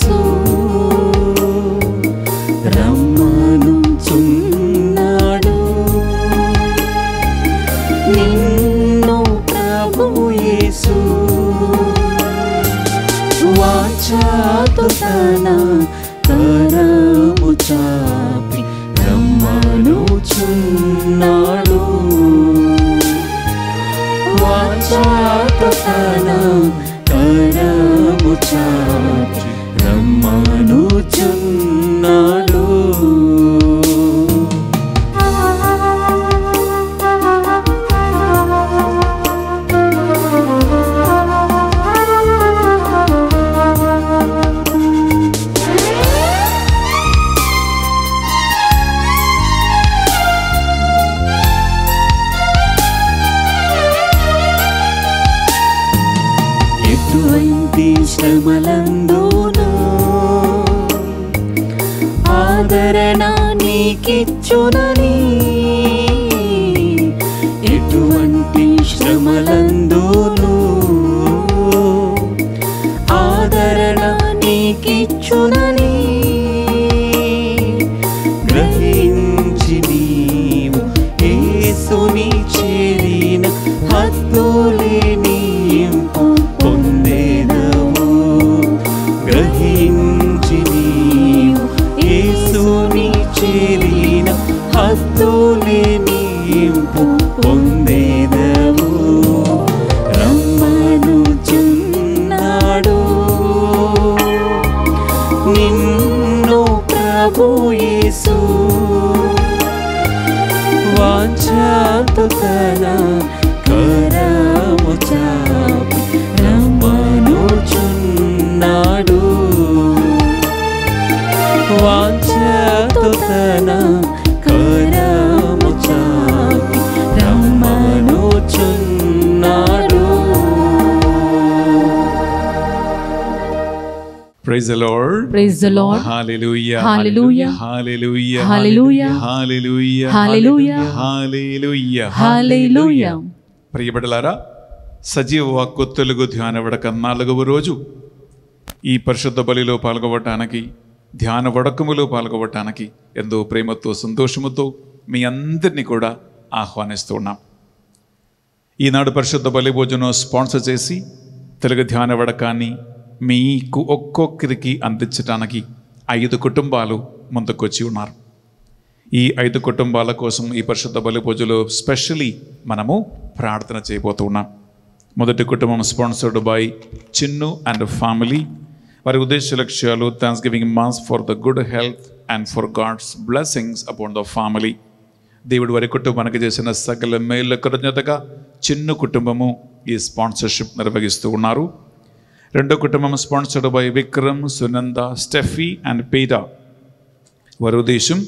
యేసు రమ్మనుచున్నాడు. నిన్ను ప్రభు యేసు వాచాతో తన కరము చాపి రమ్మనుచున్నాడు. వాచాతో తన కరము చాపి రమ్మనుచున్నాడు. ఎటువంటి శ్రమలందును ఆదరణ నీకిచ్చునని, ఎటువంటి శ్రమలందును ఆదరణ నీకిచ్చునని గ్రహించి నీవు యేసుని చేరిన హద్దులేని ఇంపు పొందేదవు. గ్రహించి నీవు యేసుని చేరిన హద్దులేని ఇంపు పొందేదవు. రమ్మనుచున్నాడు నిన్ను ప్రభు యేసు వాంఛతో తన కరము చాపి రమ్మనుచున్నాడు. వాంఛతో తన కరము చాపి రమ్మనుచున్నాడు. Praise the Lord. Praise the Lord. Hallelujah. Hallelujah. Hallelujah. Hallelujah. Hallelujah. Hallelujah. Hallelujah. Hallelujah. ప్రియబిడ్డలారా, సజీవ వాక్కు తెలుగు ధ్యాన వడక 4వ రోజు ఈ పరిశుద్ధ బలిలో పాల్గొవటానికి, ధ్యాన వడకములో పాల్గొవటానికి ఎంతో ప్రేమతో సంతోషముతో మీ అందరినీ కూడా ఆహ్వానిస్తూ ఉన్నాం. ఈనాడు పరిశుద్ధ బలి భోజనం స్పాన్సర్ చేసి తెలుగు ధ్యాన వడకాన్ని మీకు ఒక్కొక్కరికి అందించడానికి 5 కుటుంబాలు ముందుకొచ్చి ఉన్నారు. ఈ 5 కుటుంబాల కోసం ఈ పరిశుద్ధ బలి పూజలో స్పెషలీ మనము ప్రార్థన చేయబోతూ ఉన్నాం. మొదటి కుటుంబం sponsored by Chinnu and family. వారి ఉద్దేశ లక్ష్యాలు thanksgiving mass for the good health and for God's blessings upon the family. దేవుడు వారి కుటుంబానికి చేసిన సకల మేళ్ళ కృతజ్ఞతగా చిన్ను కుటుంబము ఈ స్పాన్సర్షిప్ నిర్వహిస్తూ ఉన్నారు. రెండో కుటుంబం sponsored by Vikram, Sunanda, Steffi and PETA. వారి ఉద్దేశం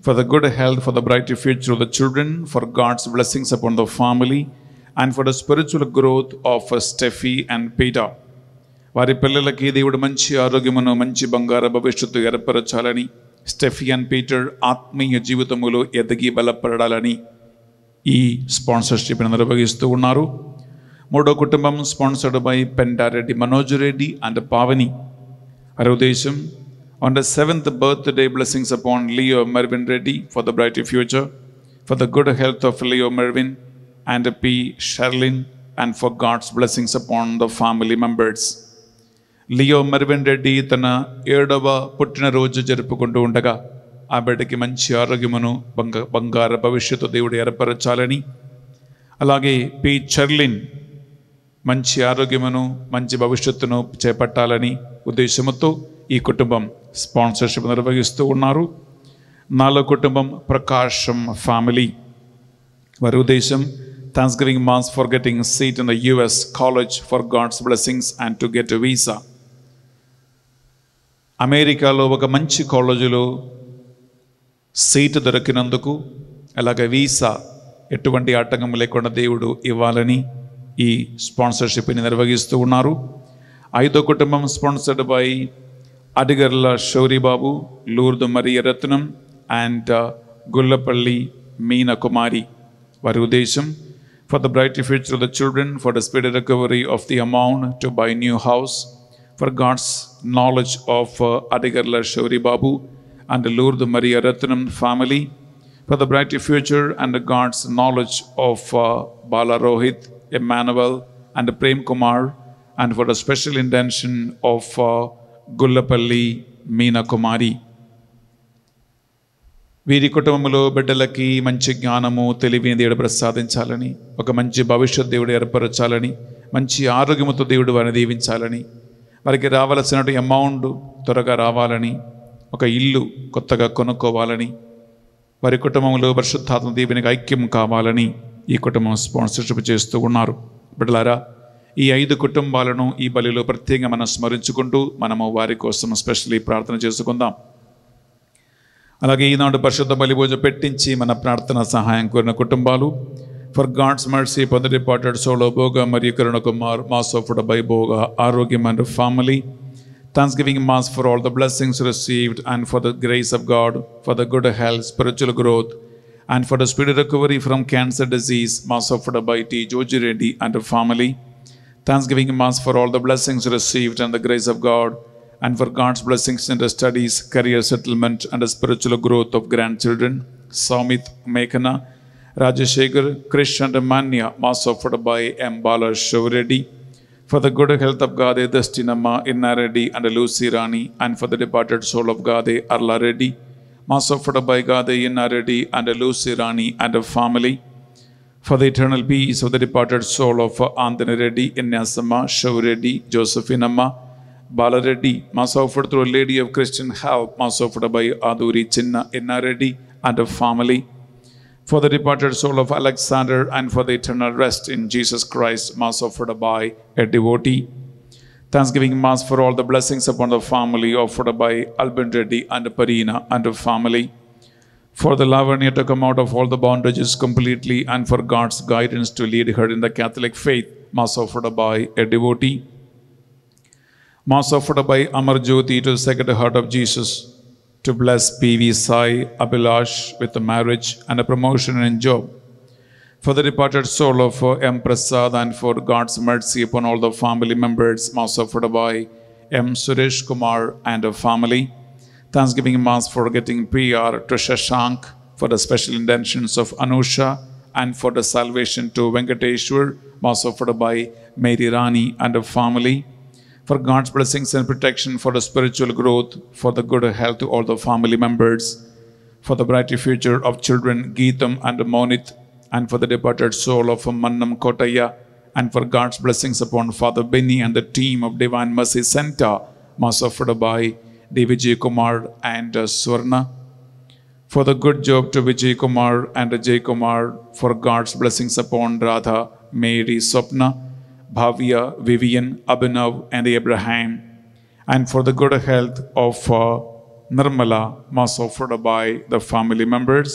for the good health, for the bright future of the children, for God's blessings upon the family, and for the spiritual growth of Steffi and Peter. వారి పిల్లలకి దేవుడు మంచి ఆరోగ్యమును, మంచి బంగారు భవిష్యత్తు ఏర్పరచాలని, స్టెఫీ అండ్ పీటర్ ఆత్మీయ జీవితములో ఎదిగి బలపడాలని ఈ స్పాన్సర్షిప్ని నిర్వహిస్తూ ఉన్నారు. మూడో కుటుంబం sponsored by Penta Reddy Manoj Reddy and Pavani. వారి ఉద్దేశం on the 7th birthday blessings upon Leo Mervin Reddy for the bright future, for the good health of Leo Mervin and P. Sherlyn, and for God's blessings upon the family members. Leo Mervin Reddy తన 7వ పుట్టినరోజు జరుపుకుంటూ ఉండగా ఆ బిడ్డకి మంచి ఆరోగ్యమును, బంగారు భవిష్యత్తు దేవుడు ఏర్పరచాలని, అలాగే పి షర్లిన్ మంచి ఆరోగ్యమును, మంచి భవిష్యత్తును చేపట్టాలని ఉద్దేశంతో ఈ కుటుంబం స్పాన్సర్షిప్ నిర్వహిస్తూ ఉన్నారు. 4వ కుటుంబం ప్రకాశం ఫ్యామిలీ. వారి ఉద్దేశం thanksgiving mass for getting seat in the US college for God's blessings and to get visa. అమెరికాలో ఒక మంచి కాలేజీలో సీటు దొరికినందుకు, అలాగే వీసా ఎటువంటి ఆటంకం లేకుండా దేవుడు ఇవ్వాలని ఈ స్పాన్సర్షిప్ని నిర్వహిస్తూ ఉన్నారు. 5వ కుటుంబం sponsored by Adigarla Souribabu, Lourdu Mariya Ratnam and Gullapalli Meena Kumari. వారి ఉద్దేశం for the bright future of the children, for the speed recovery of the amount to buy new house, for God's knowledge of Adigarla Shauri Babu and Lourdes Maria Ratnam family, for the bright future and God's knowledge of Bala Rohit, Emmanuel, and Prem Kumar, and for the special intention of Gullapalli Meena Kumari. వీరి కుటుంబంలో బిడ్డలకి మంచి జ్ఞానము తెలివిని దేవుడు ప్రసాదించాలని, ఒక మంచి భవిష్యత్ దేవుడు ఏర్పరచాలని, మంచి ఆరోగ్యముతో దేవుడు వారిని దీవించాలని, వారికి రావాల్సిన అమౌంట్ త్వరగా రావాలని, ఒక ఇల్లు కొత్తగా కొనుక్కోవాలని, వారి కుటుంబంలో పరిశుద్ధాత్మ దీవెనకి ఐక్యం కావాలని ఈ కుటుంబం స్పాన్సర్షిప్ చేస్తూ ఉన్నారు. బిడ్డలారా, ఈ 5 కుటుంబాలను ఈ బలిలో ప్రత్యేకంగా మనం స్మరించుకుంటూ మనము వారి కోసం స్పెషల్లీ ప్రార్థన చేసుకుందాం. అలాగే ఈనాడు పరిశుద్ధ బలి పూజ పెట్టించి మన ప్రార్థన సహాయం కోరిన కుటుంబాలు, for God's mercy for the departed soul of Bhoga మరియు Karuna Kumar, mass of by Bhoga, ఆరోగ్యం and family, Thanksgiving Mass for all the blessings received and for the grace of God, for the good health, spiritual growth, and for the speedy recovery from cancer disease, Mass offered by T. Joji Reddy and the family. Thanksgiving Mass for all the blessings received and the grace of God, and for God's blessings in the studies, career settlement, and the spiritual growth of grandchildren, Samit, Meghana, Rajashekar, Krish and Manya, Mass offered by M. Bala Reddy. For the good health of Gade Destinamma, Inna Reddy and Lucy Rani, and for the departed soul of Gade Arla Reddy, Mass offered by Gade Inna Reddy and Lucy Rani and her family. For the eternal peace of the departed soul of Anthony Reddy, Innasamma, Shav Reddy, Josephinamma, Bala Reddy, Mass offered through a Lady of Christian Help, Mass offered by Aduri Chinna, Inna Reddy and her family. For the departed soul of Alexander and for the eternal rest in Jesus Christ, Mass offered by a devotee. Thanksgiving Mass for all the blessings upon the family offered by Albin Reddy and Parina and her family. For the Lavanya to come out of all the bondages completely and for God's guidance to lead her in the Catholic faith, Mass offered by a devotee. Mass offered by Amar Jyoti to the Sacred Heart of Jesus, to bless P.V. Sai Abhilash with a marriage and a promotion and job. For the departed soul of M. Prasad and for God's mercy upon all the family members, Mass offered by M. Suresh Kumar and her family. Thanksgiving Mass for getting PR to Shashank, for the special intentions of Anusha and for the salvation to Venkateshwar, Mass offered by Mary Rani and her family. For God's blessings and protection, for the spiritual growth, for the good health to all the family members, for the bright future of children Geetam and Monit, and for the departed soul of Mannam Kotaya, and for God's blessings upon Father Benny and the team of Divine Mercy Center, Mass offered by D. Vijay Kumar and Swarna. For the good job to Vijay Kumar and Jay Kumar, for God's blessings upon Radha, Mary, Swapna, Bhavya, Vivian, Abhinav, and Abraham, and for the good health of Nirmala, Mass offered by the family members.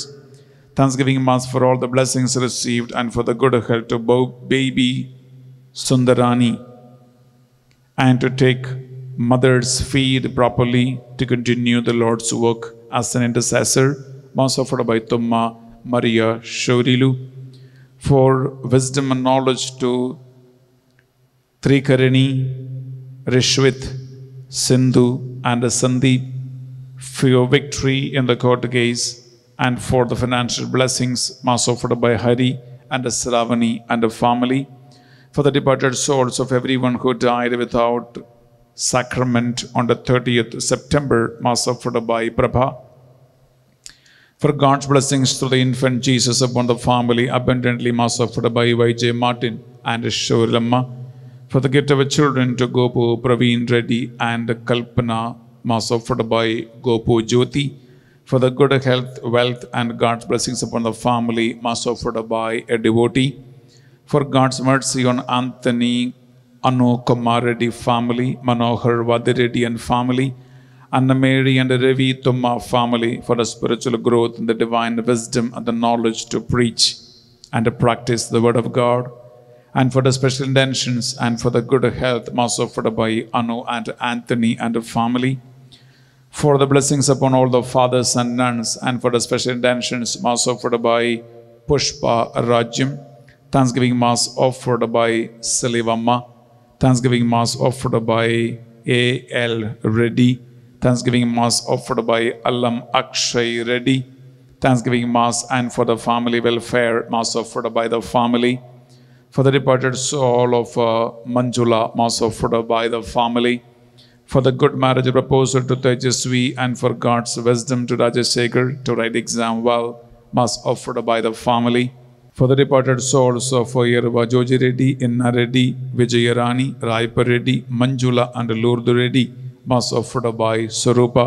Thanksgiving Mass for all the blessings received and for the good health to baby Sundarani, and to take mother's feed properly to continue the Lord's work as an intercessor, Mass offered by Tumma Maria Shorilu. For wisdom and knowledge to Trikarani, Rishwit, Sindhu, and Sandeep, for your victory in the court case, and for the financial blessings, Mass offered by Hari and Sravani and the family. For the departed souls of everyone who died without sacrament on the 30th September, Mass offered by Prabha. For God's blessings through the infant Jesus upon the family, abundantly, Mass offered by Y.J. Martin and Shoramma. For the gift of children to Gopu, Praveen Reddy and Kalpana, Mass offered by Gopu Jyoti. For the good health, wealth and God's blessings upon the family, Mass offered by a devotee. For God's mercy on Anthony, Anu Kumar Reddy family, Manohar Vadireddy and family, Anna Mary and Ravi Tumma family, for the spiritual growth and the divine wisdom and the knowledge to preach and to practice the word of God, and for the special intentions and for the good health, Mass offered by Anu and Anthony and the family. For the blessings upon all the fathers and nuns, and for the special intentions, Mass offered by Pushpa Rajyam. Thanksgiving Mass offered by Salivamma. Thanksgiving Mass offered by A.L. Reddy. Thanksgiving Mass offered by Allam Akshay Reddy. Thanksgiving Mass and for the family welfare Mass offered by the family. For the departed soul of Manjula, Mass offered by the family. For the good marriage proposal to Tejasvi and for God's wisdom to Rajasekhar to write exam well, Mass offered by the family. For the departed souls of Yerva Joji Reddy, Inna Reddy, Vijayarani, Raipur Reddy, Manjula and Lourdu Reddy, Mass offered by Sarupa.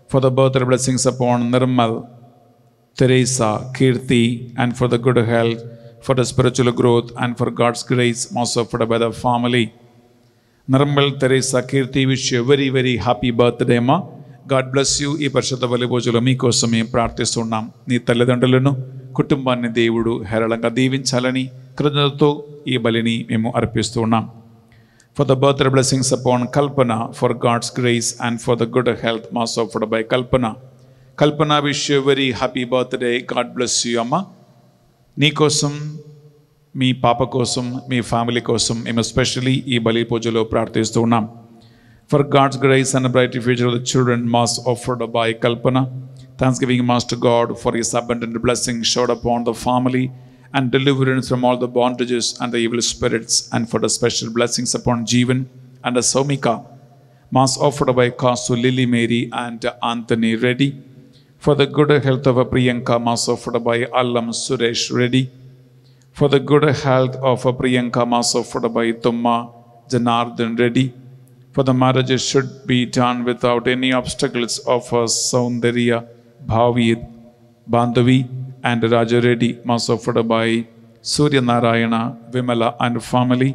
For the birthday blessings upon Nirmal, Teresa, Kirti, and for the good health, for the spiritual growth and for God's grace, Mass offered by the family. Nirmal, Teresa, Kirti, wish you a very, very happy birthday, Ma. God bless you. ఈ పరిశుద్ధ బలి పూజలో మీకోసం మేము ప్రార్థిస్తున్నాం. నీ తల్లిదండ్రులను కుటుంబాన్ని దేవుడు హేరళంగా దీవించాలని కృతజ్ఞతతో ఈ బలిని మేము అర్పిస్తున్నాం. For the birthday blessings upon Kalpana, for God's grace and for the good health, Mass offered by Kalpana. Kalpana, wish you a very happy birthday. God bless you, Amma. నీ కోసం, మీ పాప కోసం, మీ ఫ్యామిలీ కోసం మేము ఎస్పెషల్లీ ఈ బలి పూజలో ప్రార్థిస్తూ ఉన్నాం. For God's grace and a bright future of the children, Mass offered by Kalpana. Thanksgiving Mass to God for His abundant blessing showered upon the family and deliverance from all the bondages and the evil spirits, and for the special blessings upon Jeevan and Saumika. Mass offered by Kasu, Lily Mary and Anthony Reddy. For the good health of Priyanka, Mass offered by Allam Suresh Reddy. For the good health of Priyanka, Mass offered by Tumma Janardhan Reddy. For the marriages should be done without any obstacles of Soundarya Bhavi Bandhavi and Raja Reddy, Mass offered by Surya Narayana, Vimala and family.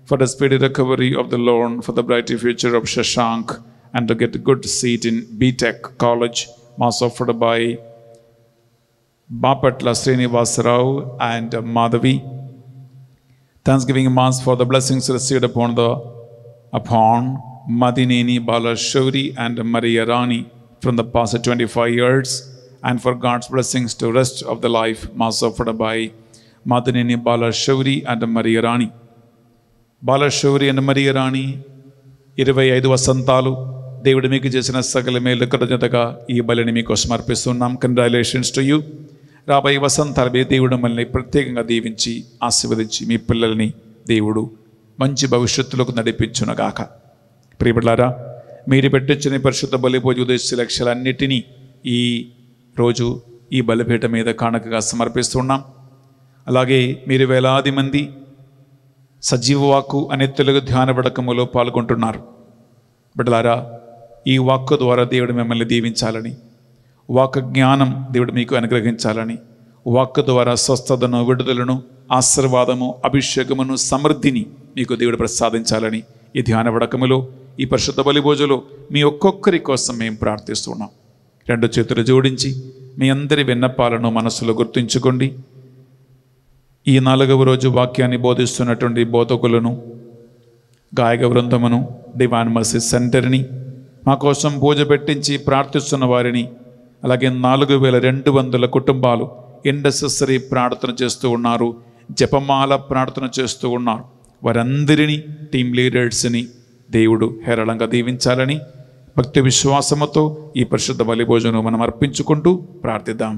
For the speedy recovery of the loan, for the bright future of Shashank and to get a good seat in B.Tech College, Mass offered by Bapatla Srinivas Rao and Madhavi. Thanksgiving Mass for the blessings received upon Madineni Balashuri and Maria Rani from the past 25 years, and for God's blessings to rest of the life, Mass offered by Madineni Balashuri and Maria Rani. Balashuri and Maria Rani 25 వసంతాలు దేవుడు మీకు చేసిన సకల మేలు కృతజ్ఞతగా ఈ బలిని మీకు సమర్పిస్తున్నాం. Congratulations to you. రాబోయే వసంతాలు దేవుడు మనల్ని ప్రత్యేకంగా దీవించి ఆశీర్వదించి మీ పిల్లల్ని దేవుడు మంచి భవిష్యత్తులోకి నడిపించునగాక. ప్రియబిడ్డలారా, మీరు పెట్టించిన పరిశుద్ధ బలి పూజ ఉద్దేశ లక్ష్యాలన్నిటినీ ఈ రోజు ఈ బలిపీఠ మీద కానుకగా సమర్పిస్తున్నాం. అలాగే మీరు వేలాది మంది సజీవ వాక్కు అనే తెలుగు ధ్యాన వడకములో పాల్గొంటున్నారు. బిడ్డలారా, ఈ వాక్కు ద్వారా దేవుడు మిమ్మల్ని దీవించాలని, వాక్కు జ్ఞానం దేవుడు మీకు అనుగ్రహించాలని, వాక్కు ద్వారా స్వస్థతను, విడుదలను, ఆశీర్వాదము, అభిషేకమును, సమృద్ధిని మీకు దేవుడు ప్రసాదించాలని ఈ ధ్యాన వడకములో, ఈ పరిశుద్ధ బలి పూజలో మీ ఒక్కొక్కరి కోసం మేము ప్రార్థిస్తున్నాం. 2 చేతులు జోడించి మీ అందరి విన్నపాలను మనసులో గుర్తుంచుకోండి. ఈ 4వ రోజు వాక్యాన్ని బోధిస్తున్నటువంటి బోధకులను, గాయక బృందమును, డివైన్ మర్సీ సెంటర్ని, మా కోసం పూజ పెట్టించి ప్రార్థిస్తున్న వారిని, అలాగే 4200 కుటుంబాలు ఇండసెసరీ ప్రార్థన చేస్తూ ఉన్నారు, జపమాల ప్రార్థన చేస్తూ ఉన్నారు. వారందరినీ, టీమ్ లీడర్స్ని దేవుడు హేరళంగా దీవించాలని భక్తి విశ్వాసముతో ఈ పరిశుద్ధ బలి భోజనం మనం అర్పించుకుంటూ ప్రార్థిద్దాం.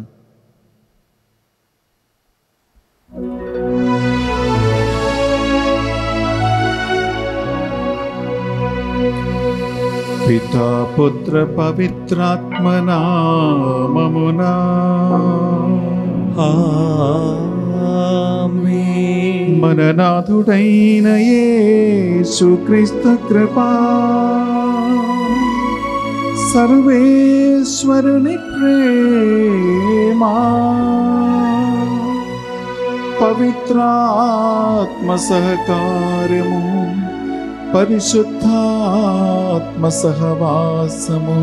పితా పుత్ర పవిత్రాత్మ నామమునా ఆమేన్. మన నాథుడైన యేసుక్రీస్తు కృపా, సర్వేశ్వరుని ప్రేమా, పవిత్రాత్మ సహకారము, పరిశుద్ధాత్మ సహవాసము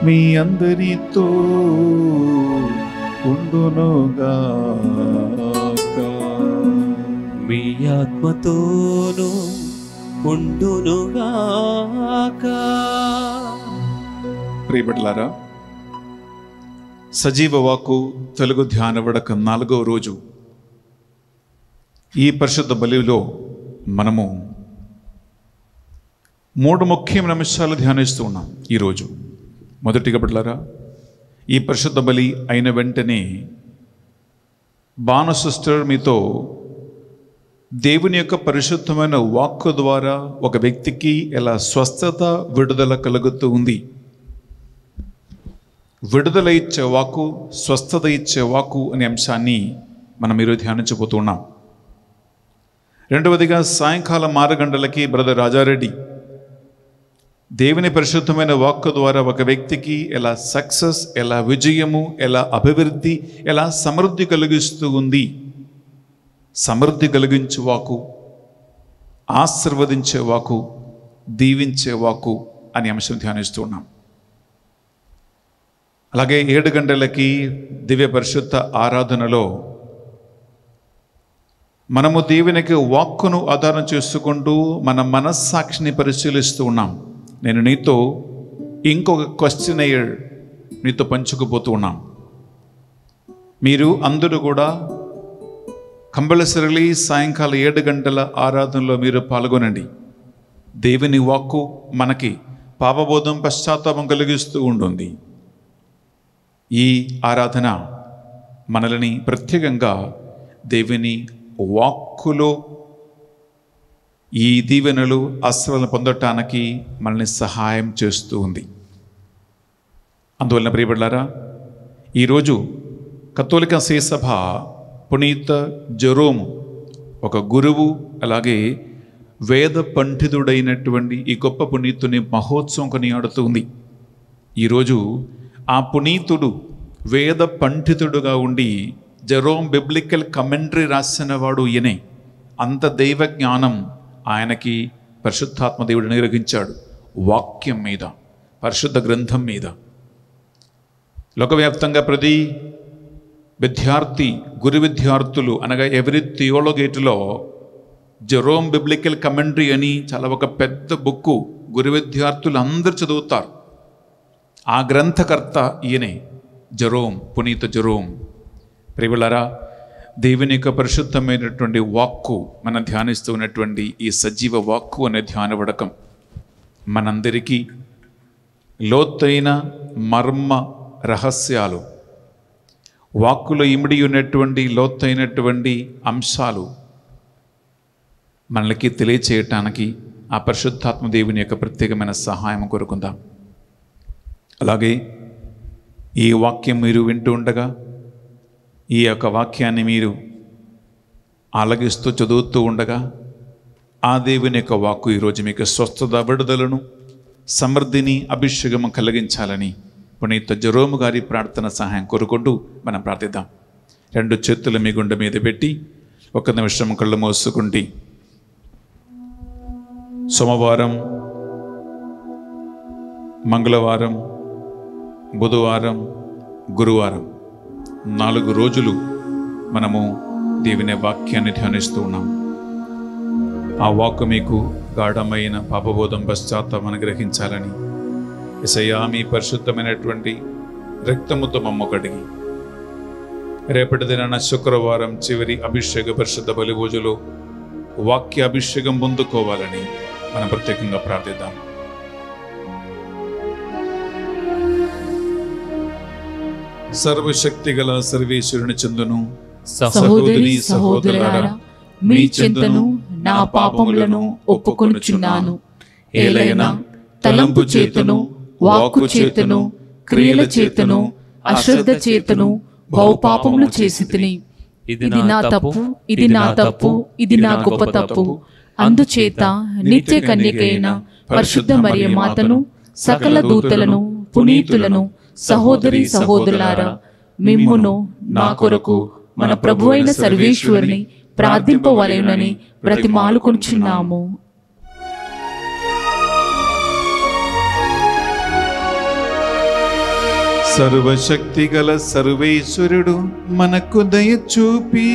మీ అందరితో ఉండునుగాక. మీ ఆత్మతోనూ ఉండునుగాక. ప్రియబిడ్డలారా, సజీవ వాక్కు తెలుగు ధ్యాన వడక 4వ రోజు ఈ పరిశుద్ధ బలిలో మనము 3 ముఖ్యమైన అంశాలు ధ్యానిస్తూ ఉన్నాం ఈరోజు. మొదటిగా బిడ్డలారా, ఈ పరిశుద్ధ బలి అయిన వెంటనే బాను సిస్టర్ మీతో దేవుని యొక్క పరిశుద్ధమైన వాక్కు ద్వారా ఒక వ్యక్తికి ఎలా స్వస్థత విడుదల కలుగుతూ ఉంది. విడుదల ఇచ్చే వాక్కు, స్వస్థత ఇచ్చే వాక్కు అనే అంశాన్ని మనం ఈరోజు ధ్యానించబోతున్నాం. రెండవదిగా సాయంకాలం 6 గంటలకి బ్రదర్ రాజారెడ్డి దేవుని పరిశుద్ధమైన వాక్కు ద్వారా ఒక వ్యక్తికి ఎలా సక్సెస్, ఎలా విజయము, ఎలా అభివృద్ధి, ఎలా సమృద్ధి కలిగిస్తూ ఉంది. సమృద్ధి కలిగించే వాక్కు, ఆశీర్వదించే వాక్కు, దీవించే వాక్కు అనే అంశం ధ్యానిస్తూ ఉన్నాం. అలాగే 7 గంటలకి దివ్య పరిశుద్ధ ఆరాధనలో మనము దేవునికి వాక్కును ఆధారం చేసుకుంటూ మన మనస్సాక్షిని పరిశీలిస్తూ ఉన్నాం. నేను నీతో ఇంకొక క్వశ్చనైర్ నీతో పంచుకుపోతూ ఉన్నాం. మీరు అందరూ కూడా కంపల్సరీలీ సాయంకాలం 7 గంటల ఆరాధనలో మీరు పాల్గొనండి. దేవుని వాక్కు మనకి పాపబోధం, పశ్చాత్తాపం కలిగిస్తూ ఉంటుంది. ఈ ఆరాధన మనల్ని ప్రత్యేకంగా దేవుని వాక్కులో ఈ దీవెనలు, ఆశీర్వాదాలను పొందటానికి మనల్ని సహాయం చేస్తూ ఉంది. అందువలన ప్రియబిడ్డలారా, ఈరోజు కథోలిక శ్రీసభ పునీత జెరోము ఒక గురువు, అలాగే వేద పండితుడైనటువంటి ఈ గొప్ప పునీతుని మహోత్సవం కొనియాడుతుంది. ఈరోజు ఆ పునీతుడు వేద పండితుడుగా ఉండి జెరోమ్ బిబ్లికల్ కమెంటరీ రాసిన వాడు ఈయనే. అంత దైవ జ్ఞానం ఆయనకి పరిశుద్ధాత్మ దేవుడు అనుగ్రహించాడు. వాక్యం మీద, పరిశుద్ధ గ్రంథం మీద లోకవ్యాప్తంగా ప్రతి విద్యార్థి, గురు విద్యార్థులు అనగా ఎవరి థియోలజీలో జెరోమ్ బిబ్లికల్ కమెంటరీ అని చాలా ఒక పెద్ద బుక్కు గురు విద్యార్థులు అందరూ చదువుతారు. ఆ గ్రంథకర్త ఈయనే, జెరోమ్, పునీత జెరోమ్. ప్రియబిడ్డలారా, దేవుని యొక్క పరిశుద్ధమైనటువంటి వాక్కు మనం ధ్యానిస్తూ ఉన్నటువంటి ఈ సజీవ వాక్కు అనే ధ్యాన వడకం మనందరికీ లోతైన మర్మ రహస్యాలు, వాక్కులో ఇమిడి ఉన్నటువంటి లోతైనటువంటి అంశాలు మనకి తెలియచేయటానికి ఆ పరిశుద్ధాత్మ దేవుని యొక్క ప్రత్యేకమైన సహాయం కోరుకుందాం. అలాగే ఈ వాక్యం మీరు వింటూ ఉండగా, ఈ యొక్క వాక్యాన్ని మీరు ఆలగిస్తూ చదువుతూ ఉండగా ఆ దేవుని యొక్క వాక్కు ఈరోజు మీకు స్వస్థత, విడుదలను, సమృద్ధిని, అభిషేకము కలిగించాలని పునీత జెరోము గారి ప్రార్థన సహాయం కోరుకుంటూ మనం ప్రార్థిద్దాం. 2 చేతులు మీ గుండె మీద పెట్టి 1 నిమిషం కళ్ళు మూసుకుంటే, సోమవారం, మంగళవారం, బుధవారం, గురువారం 4 రోజులు మనము దేవుని వాక్యాన్ని ధ్యానిస్తూ ఉన్నాం. ఆ వాక్కు మీకు గాఢమైన పాపబోధం, పశ్చాత్తాపం అనుగ్రహించాలని యేసయ్యా మీ పరిశుద్ధమైనటువంటి రక్తముతో మమ్మ కడిగి రేపటి దినాన శుక్రవారం చివరి అభిషేక పరిశుద్ధ బలి పూజలో వాక్య అభిషేకం పొందుకోవాలని మనం ప్రత్యేకంగా ప్రార్థిద్దాం. సర్వశక్తి గల సర్వేశ్వరుని చెందును సహోదరి సహోదరులారా, మీ చింతను నా పాపములను ఒప్పుకొనుచున్నాను. ఏలైనా తలంపు చేతను, వాక్కు చేతను, క్రియల చేతను, అశ్రద్ధ చేతను బహుపాపములు చేసితిని. ఇది నా తప్పు, ఇది నా తప్పు, ఇది నా గొప్ప తప్పు. అందుచేత నిత్య కన్యకైన పరిశుద్ధ మరియ మాతను, సకల దూతలను, పునీతులను, సహోదరి సహోదరులారా, మిమ్మును నా కొరకు మన ప్రభువైన సర్వేశ్వరుని ప్రార్థింపవలెనని బ్రతిమాలుకొనుచున్నాము. సర్వశక్తి గల సర్వేశ్వరుడు మనకు దయ చూపి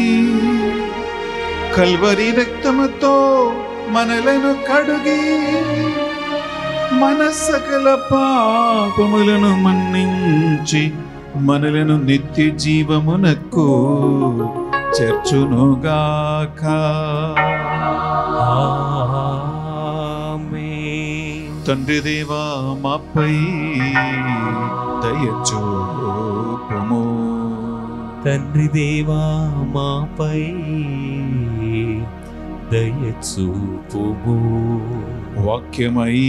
కల్వరి రక్తముతో మనలను కడుగి మన సకల పాపములను మన్నించి మనలను నిత్య జీవమునకు చేర్చునుగాక. ఆమేన్. తండ్రి దేవా మాపై దయచూపుము. తండ్రి దేవా మాపై దయచూపుము. వాక్యమై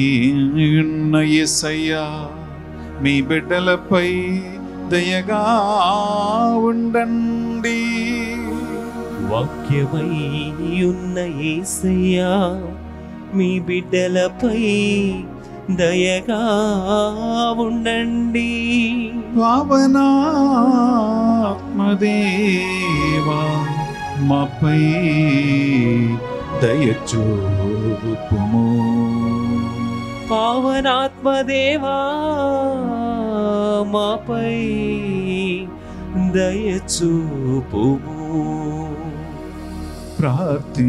ఉన్న యేసయ్యా మీ బిడ్డలపై దయగా ఉండండి. వాక్యమై ఉన్న యేసయ్యా మీ బిడ్డలపై దయగా ఉండండి. పావనాత్మదేవా మాపై దయచూపుము. పావనాత్మదేవా మాపై దయచూపుము. ప్రార్థించుదము.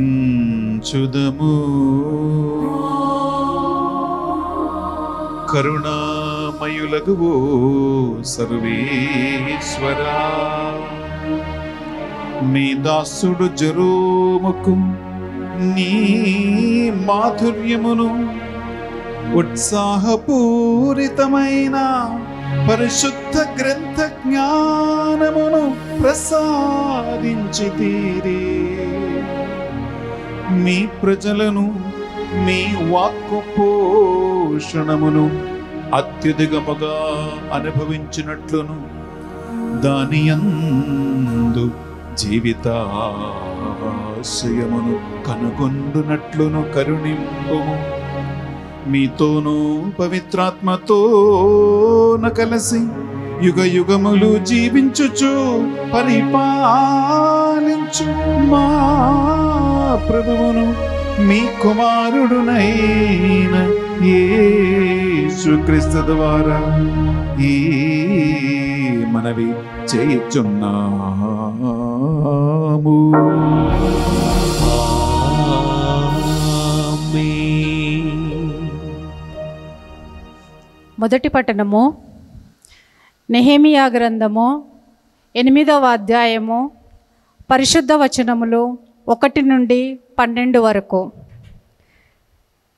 కరుణామయులగువో సర్వేశ్వరా, మీ దాసుడు జెరోముకు నీ మాధుర్యమును ఉత్సాహపూరితమైన పరిశుద్ధ గ్రంథ జ్ఞానమును ప్రసాదించితీరే. మీ ప్రజలను మీ వాక్కు పోషణమును అత్యధికముగా అనుభవించినట్లును దాని యందు జీవితాశయమును కనుగొండునట్లును కరుణింపుము. మీతోనూ పవిత్రాత్మతోన కలిసి యుగ యుగములు జీవించుచు పరిపాలించు మా ప్రభువును మీ కుమారుడునైన యేసుక్రీస్తు ద్వారా ఈ మనవి చేయుచున్నాము. మొదటి పట్టణము నెహెమియా గ్రంథము 8వ అధ్యాయము పరిశుద్ధ వచనములు 1 నుండి 12 వరకు.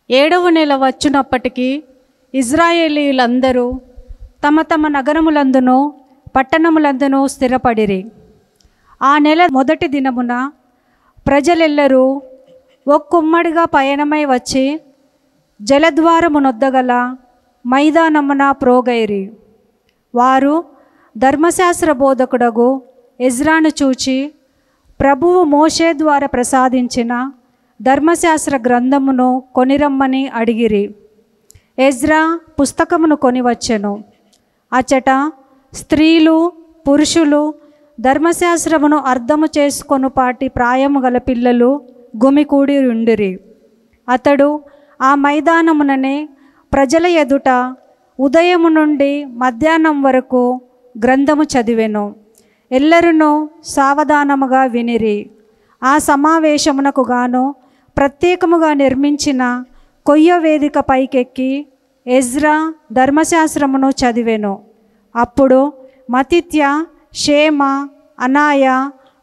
7వ నెల వచ్చినప్పటికీ ఇజ్రాయేలీయులందరూ తమ తమ నగరములందును పట్టణములందును స్థిరపడిరి. ఆ నెల మొదటి దినమున ప్రజలెల్లరూ ఒక్కుమ్మడిగా పయనమై వచ్చి జలద్వారమునొద్దగల మైదానమున ప్రోగైరి. వారు ధర్మశాస్త్ర బోధకుడగు ఎజ్రాను చూచి ప్రభువు మోషే ద్వారా ప్రసాదించిన ధర్మశాస్త్ర గ్రంథమును కొనిరమ్మని అడిగిరి. ఎజ్రా పుస్తకమును కొనివచ్చెను. అచ్చట స్త్రీలు పురుషులు ధర్మశాస్త్రమును అర్థము చేసుకొనుపాటి ప్రాయము గల పిల్లలు గుమికూడి ఉండిరి. అతడు ఆ మైదానముననే ప్రజల ఎదుట ఉదయము నుండి మధ్యాహ్నం వరకు గ్రంథము చదివెను. ఎల్లరునూ సావధానముగా వినిరి. ఆ సమావేశమునకు గాను ప్రత్యేకముగా నిర్మించిన కొయ్య వేదిక పైకెక్కి ఎజ్రా ధర్మశాస్త్రమును చదివెను. అప్పుడు మతిత్య, షేమ, అనాయ,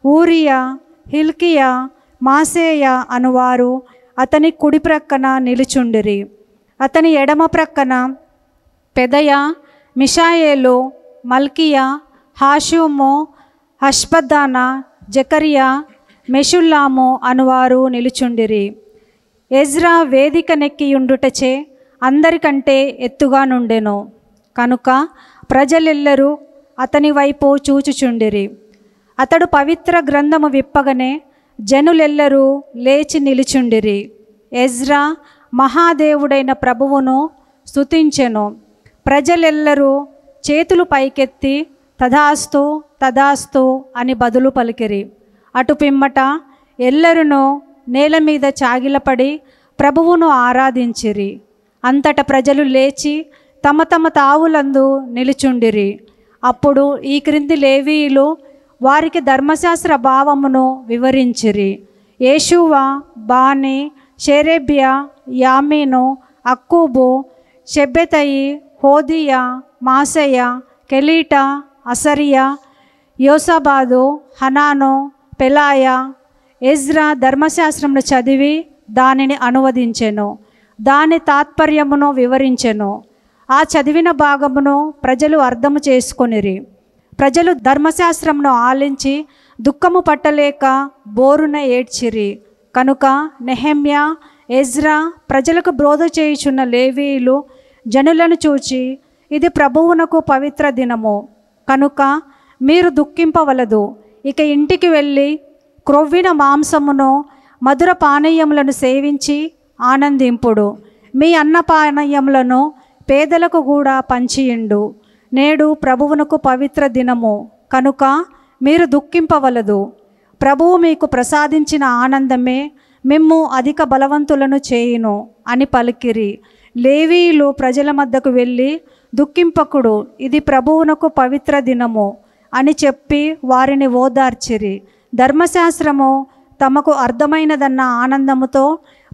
ఊరియా, హిల్కియా, మాసేయ అనువారు అతని కుడి ప్రక్కన నిలుచుండిరి. అతని ఎడమ ప్రక్కన పెదయ, మిషాయేలు, మల్కియా, హాషుము, హష్బద్దానా, జకరియా, మెషుల్లాము అనువారు నిలుచుండిరి. ఎజ్రా వేదిక నెక్కియుండుటచే అందరికంటే ఎత్తుగా నుండెను కనుక ప్రజలెల్లరూ అతని వైపు చూచుచుండిరి. అతడు పవిత్ర గ్రంథము విప్పగనే జనులెల్లరూ లేచి నిలుచుండిరి. ఎజ్రా మహాదేవుడైన ప్రభువును స్తుతించెను. ప్రజలెల్లరూ చేతులు పైకెత్తి తథాస్తు తథాస్తు అని బదులు పలికిరి. అటు పిమ్మట ఎల్లరునూ నేల మీద చాగిలపడి ప్రభువును ఆరాధించిరి. అంతట ప్రజలు లేచి తమ తమ తావులందు నిలుచుండిరి. అప్పుడు ఈ క్రింది లేవీయులు వారికి ధర్మశాస్త్ర భావమును వివరించిరి. యేషూవ, బాని, షెరెబ్యా, యామీను, అక్కూబు, షెబ్బెతయి, హోదియా, మాసయ్య, కెలీటా, అసరియా, యోసాబాదు, హనాను, పెలాయ. ఎజ్రా ధర్మశాస్త్రమును చదివి దానిని అనువదించెను. దాని తాత్పర్యమును వివరించెను. ఆ చదివిన భాగమును ప్రజలు అర్థము చేసుకొనిరి. ప్రజలు ధర్మశాస్త్రమును ఆలించి దుఃఖము పట్టలేక బోరున ఏడ్చిరి. కనుక నెహెమ్యా, ఎజ్రా ప్రజలకు బోధ చేయుచున్న లేవీయులు జనులను చూచి, ఇది ప్రభువునకు పవిత్ర దినము కనుక మీరు దుఃఖింపవలదు. ఇక ఇంటికి వెళ్ళి క్రొవ్విన మాంసమును మధుర పానీయములను సేవించి ఆనందింపుడు. మీ అన్నపానీయములను పేదలకు కూడా పంచియుండు. నేడు ప్రభువునకు పవిత్ర దినము కనుక మీరు దుఃఖింపవలదు. ప్రభువు మీకు ప్రసాదించిన ఆనందమే మిమ్ము అధిక బలవంతులను చేయును అని పలికిరి. లేవీయులు ప్రజల మధ్యకు వెళ్ళి, దుఃఖింపకుడు, ఇది ప్రభువునకు పవిత్ర దినము అని చెప్పి వారిని ఓదార్చిరి. ధర్మశాస్త్రము తమకు అర్థమైనదన్న ఆనందముతో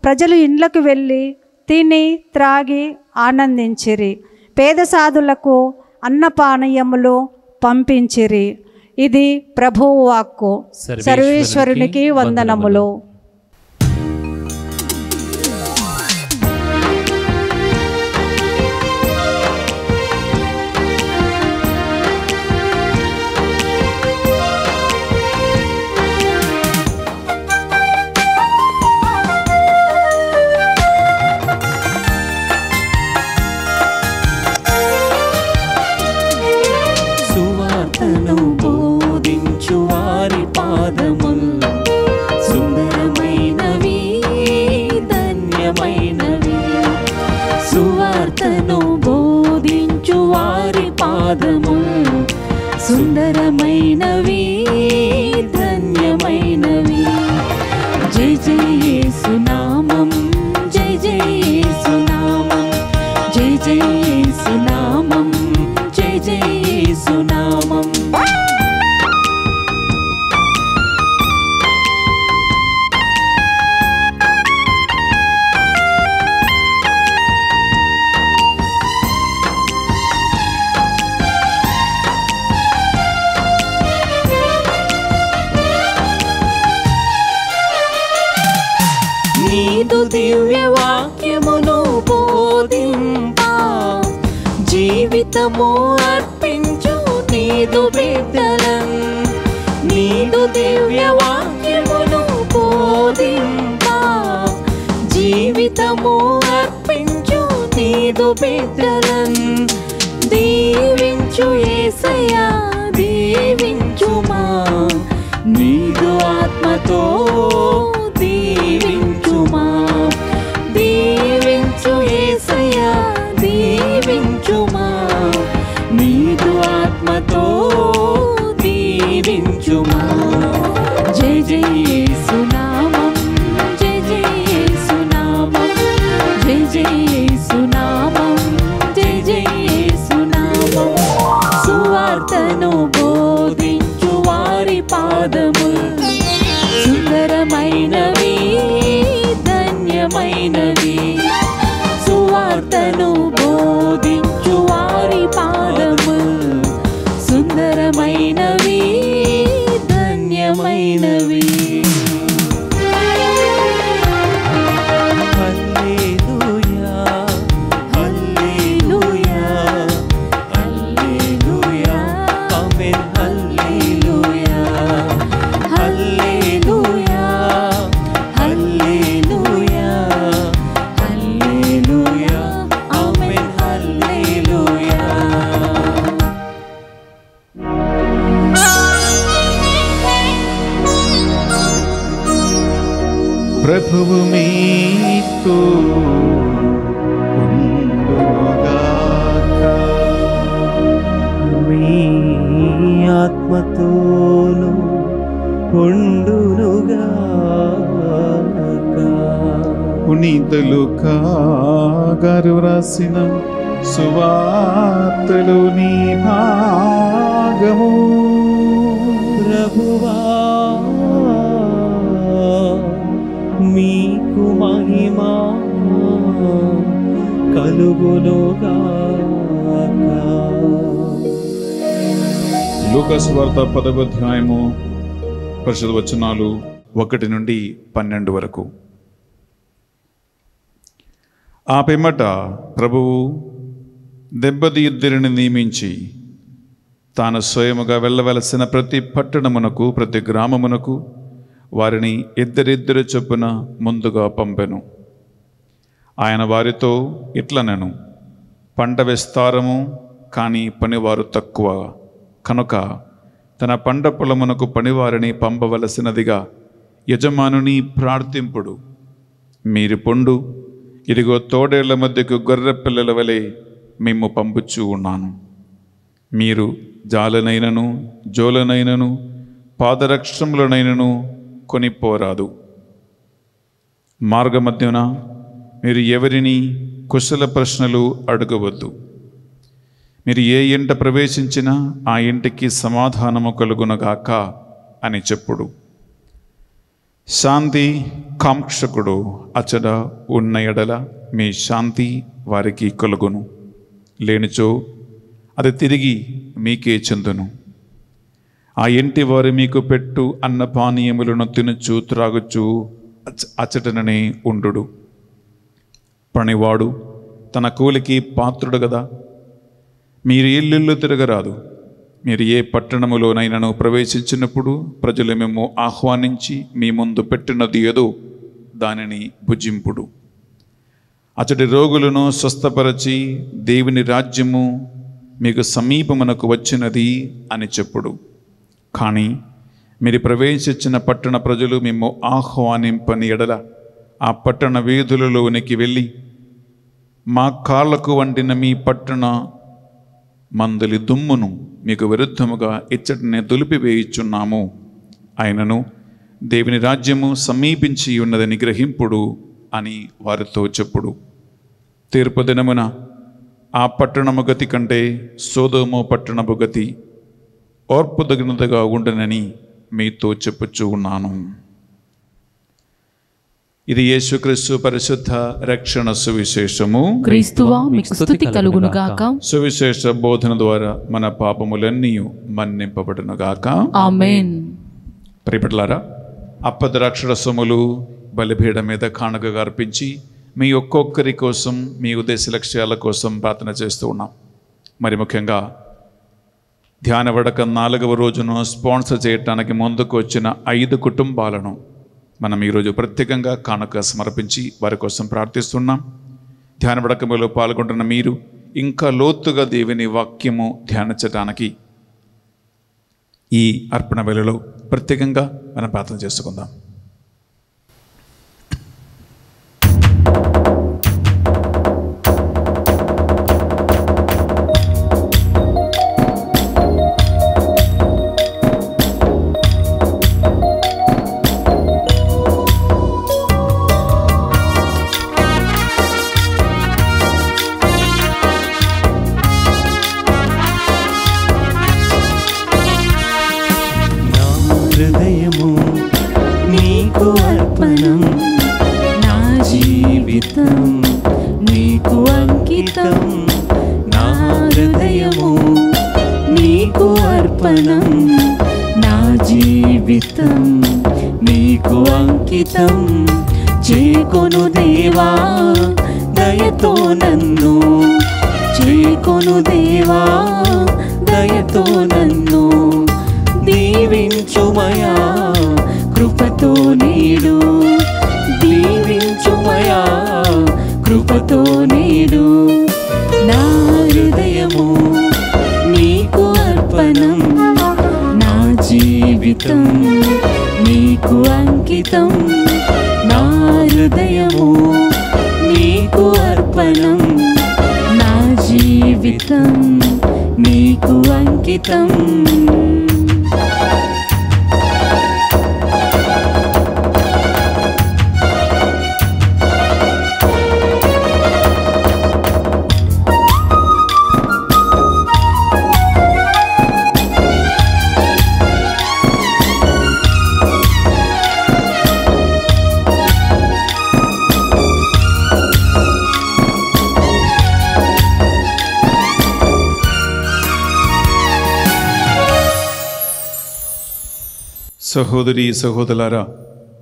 ప్రజలు ఇండ్లకు వెళ్ళి తిని త్రాగి ఆనందించిరి. పేద సాధులకు అన్నపానీయములు పంపించిరి. ఇది ప్రభువు వాక్కు. సర్వేశ్వరునికి వందనములు. సుందరమైనవి ధన్యమైనవి. జై జై యేసు నామం, జై జై యేసు నామం, జై జై యేసు నామం, జై జై యేసు నామం. నీదు దివ్య వాక్యమును బోధింపా జీవితము అర్పించు నీదు బిడ్డలం. నీదు దివ్య వాక్యమును బోధింపా జీవితము అర్పించు నీదు బిడ్డలం. దీవించు యేసయ్యా, దీవించుమా నీదు ఆత్మతో దీవించుమా. దీవించు యేసయ్యా, దీవించుమా నీదు ఆత్మతో దీవించుమా. జై జై యేసు నామం, జై జై యేసు నామం, జై జై యేసు నామం, జై జై యేసు నామం. సువార్తను బోధించు వారి పాదములు సుందరమైనవి ధన్యమైనవి. సువార్తను బోధించు వారి పాదములు సుందరమైనవి ధన్యమైనవి. హల్లెలూయా, హల్లెలూయా, హల్లెలూయా, ఆమేన్. హల్లెలూయా, హల్లెలూయా, హల్లెలూయా, హల్లెలూయా, ఆమేన్. హల్లెలూయా. ప్రభువు మీతో ఉండుగాక. మీ ఆత్మతోను ఉండునుగాక. పునీత లూకా గారు వ్రాసిన సువార్తలోని భాగము. ప్రభువా మీకు మహిమా కలుగునుగాక. లూకా సువార్త 10వ అధ్యాయము పరిశుద్ధ వచనాలు 1 నుండి 12 వరకు. ఆ పిమ్మట ప్రభువు దెబ్బతీయుద్దరిని నియమించి తాను స్వయముగా వెళ్ళవలసిన ప్రతి పట్టణమునకు ప్రతి గ్రామమునకు వారిని ఇద్దరిద్దరు చొప్పున ముందుగా పంపెను. ఆయన వారితో ఇట్లనెను, పంట విస్తారము కానీ పనివారు తక్కువ కనుక తన పంట పొలమునకు పనివారిని పంపవలసినదిగా యజమానుని ప్రార్థింపుడు. మీరు పొండు, ఇదిగో తోడేళ్ల మధ్యకు గొర్రె పిల్లల వలె మేము పంపుచూ ఉన్నాను. మీరు జాలనైనను జోలనైనను పాదరక్షములనైనను కొనిపోరాదు. మార్గమధ్యన మీరు ఎవరిని కుశల ప్రశ్నలు అడగవద్దు. మీరు ఏ ఇంట ప్రవేశించినా ఆ ఇంటికి సమాధానము కలుగునగాక అని చెప్పుడు. శాంతి కాంక్షకుడు అచడ ఉన్న ఎడల మీ శాంతి వారికి కలుగును, లేనిచో అది తిరిగి మీకే చెందును. ఆ ఇంటి వారు మీకు పెట్టు అన్నపానీయములను తినుచు త్రాగుచు అచటననే ఉండు. పనివాడు తన కూలికి పాత్రుడు గదా. మీరు ఇల్లు తిరగరాదు. మీరు ఏ పట్టణములోనైనాను ప్రవేశించినప్పుడు ప్రజలు మేము ఆహ్వానించి మీ ముందు పెట్టినది ఏదో దానిని భుజింపుడు. అతడి రోగులను స్వస్థపరచి దేవుని రాజ్యము మీకు సమీపమునకు వచ్చినది అని చెప్పుడు. కానీ మీరు ప్రవేశించిన పట్టణ ప్రజలు మేము ఆహ్వానింపని ఎడల ఆ పట్టణ వీధులలోనికి వెళ్ళి మా కాళ్లకు వంటిన మీ పట్టణ మందలి దుమ్మును మీకు విరుద్ధముగా ఇచ్చటనే దులిపివేయుచున్నాము. ఆయనను దేవుని రాజ్యము సమీపించి ఉన్నదని గ్రహింపుడు అని వారితో చెప్పుడు. తీర్పు దినమున ఆ పట్టణము గతి కంటే సోదోము పట్టణపు గతి ఓర్పుదగినదిగా ఉండునని మీతో చెప్పుచూ ఉన్నాను. ఇది యేసుక్రీస్తు పరిశుద్ధ రక్షణ సువిశేషము. క్రీస్తువా మీకు స్తుతి కలుగును గాక. సువిశేష బోధన ద్వారా మన పాపములన్నీ మన్నింపబడును గాక. ఆమేన్. ప్రియపట్లారా, అప్పద్రాక్షరసములు బలిపీఠం మీద కానుకగా అర్పించి మీ ఒక్కొక్కరి కోసం మీ ఉద్దేశ లక్ష్యాల కోసం ప్రార్థన చేస్తూ ఉన్నాం. మరి ముఖ్యంగా ధ్యాన వడక 4వ రోజును స్పాన్సర్ చేయటానికి ముందుకు వచ్చిన 5 కుటుంబాలను మనం ఈరోజు ప్రత్యేకంగా కానుక సమర్పించి వారి కోసం ప్రార్థిస్తున్నాం. ధ్యాన వడకములో పాల్గొంటున్న మీరు ఇంకా లోతుగా దేవుని వాక్యము ధ్యానించడానికి ఈ అర్పణ వేళలో ప్రత్యేకంగా మనం ప్రార్థన చేసుకుందాం. హృదయము నీకు అర్పణం, నా జీవితం నీకు అంకితం. నా హృదయము నీకు అర్పణం, నా జీవితం నీకు అంకితం. చేకొను దేవా దయతో నన్ను, చేకొను దేవా దయతో నన్ను. దీవించుమయా కృపతో నేడు, దీవించుమయా కృపతో నేడు. నా హృదయము నీకు అర్పణం, నా జీవితం నీకు అంకితం. నా హృదయము నీకు అర్పణం, నా జీవితం నీకు అంకితం. సహోదరి సహోదరులారా,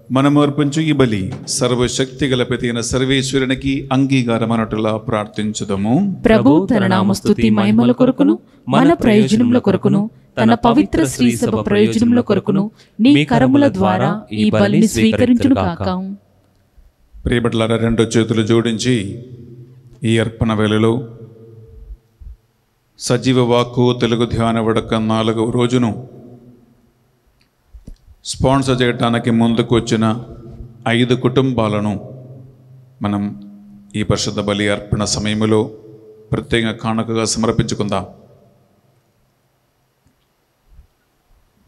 మనము అర్పించు ఈ బలి సర్వశక్తి గల పితైన సర్వేశ్వరునికి అంగీకారమనట్టులా ప్రార్థించుదము. ప్రభు తన నామస్తుతి మహిమల కొరకును మన ప్రయోజనముల కొరకును తన పవిత్ర శ్రీ సభ ప్రయోజనముల కొరకును నీ కరముల ద్వారా ఈ బలిని స్వీకరించును గాక. ప్రియబిడ్డలారా, రెండు చేతులు జోడించి ఈ అర్పణ వేళలో సజీవ వాక్కు తెలుగు ధ్యాన వడక 4వ రోజును స్పాన్సర్ చేయడానికి ముందుకు వచ్చిన 5 కుటుంబాలను మనం ఈ పరిశుద్ధ బలి అర్పణ సమయంలో ప్రత్యేక కానుకగా సమర్పించుకుందాం.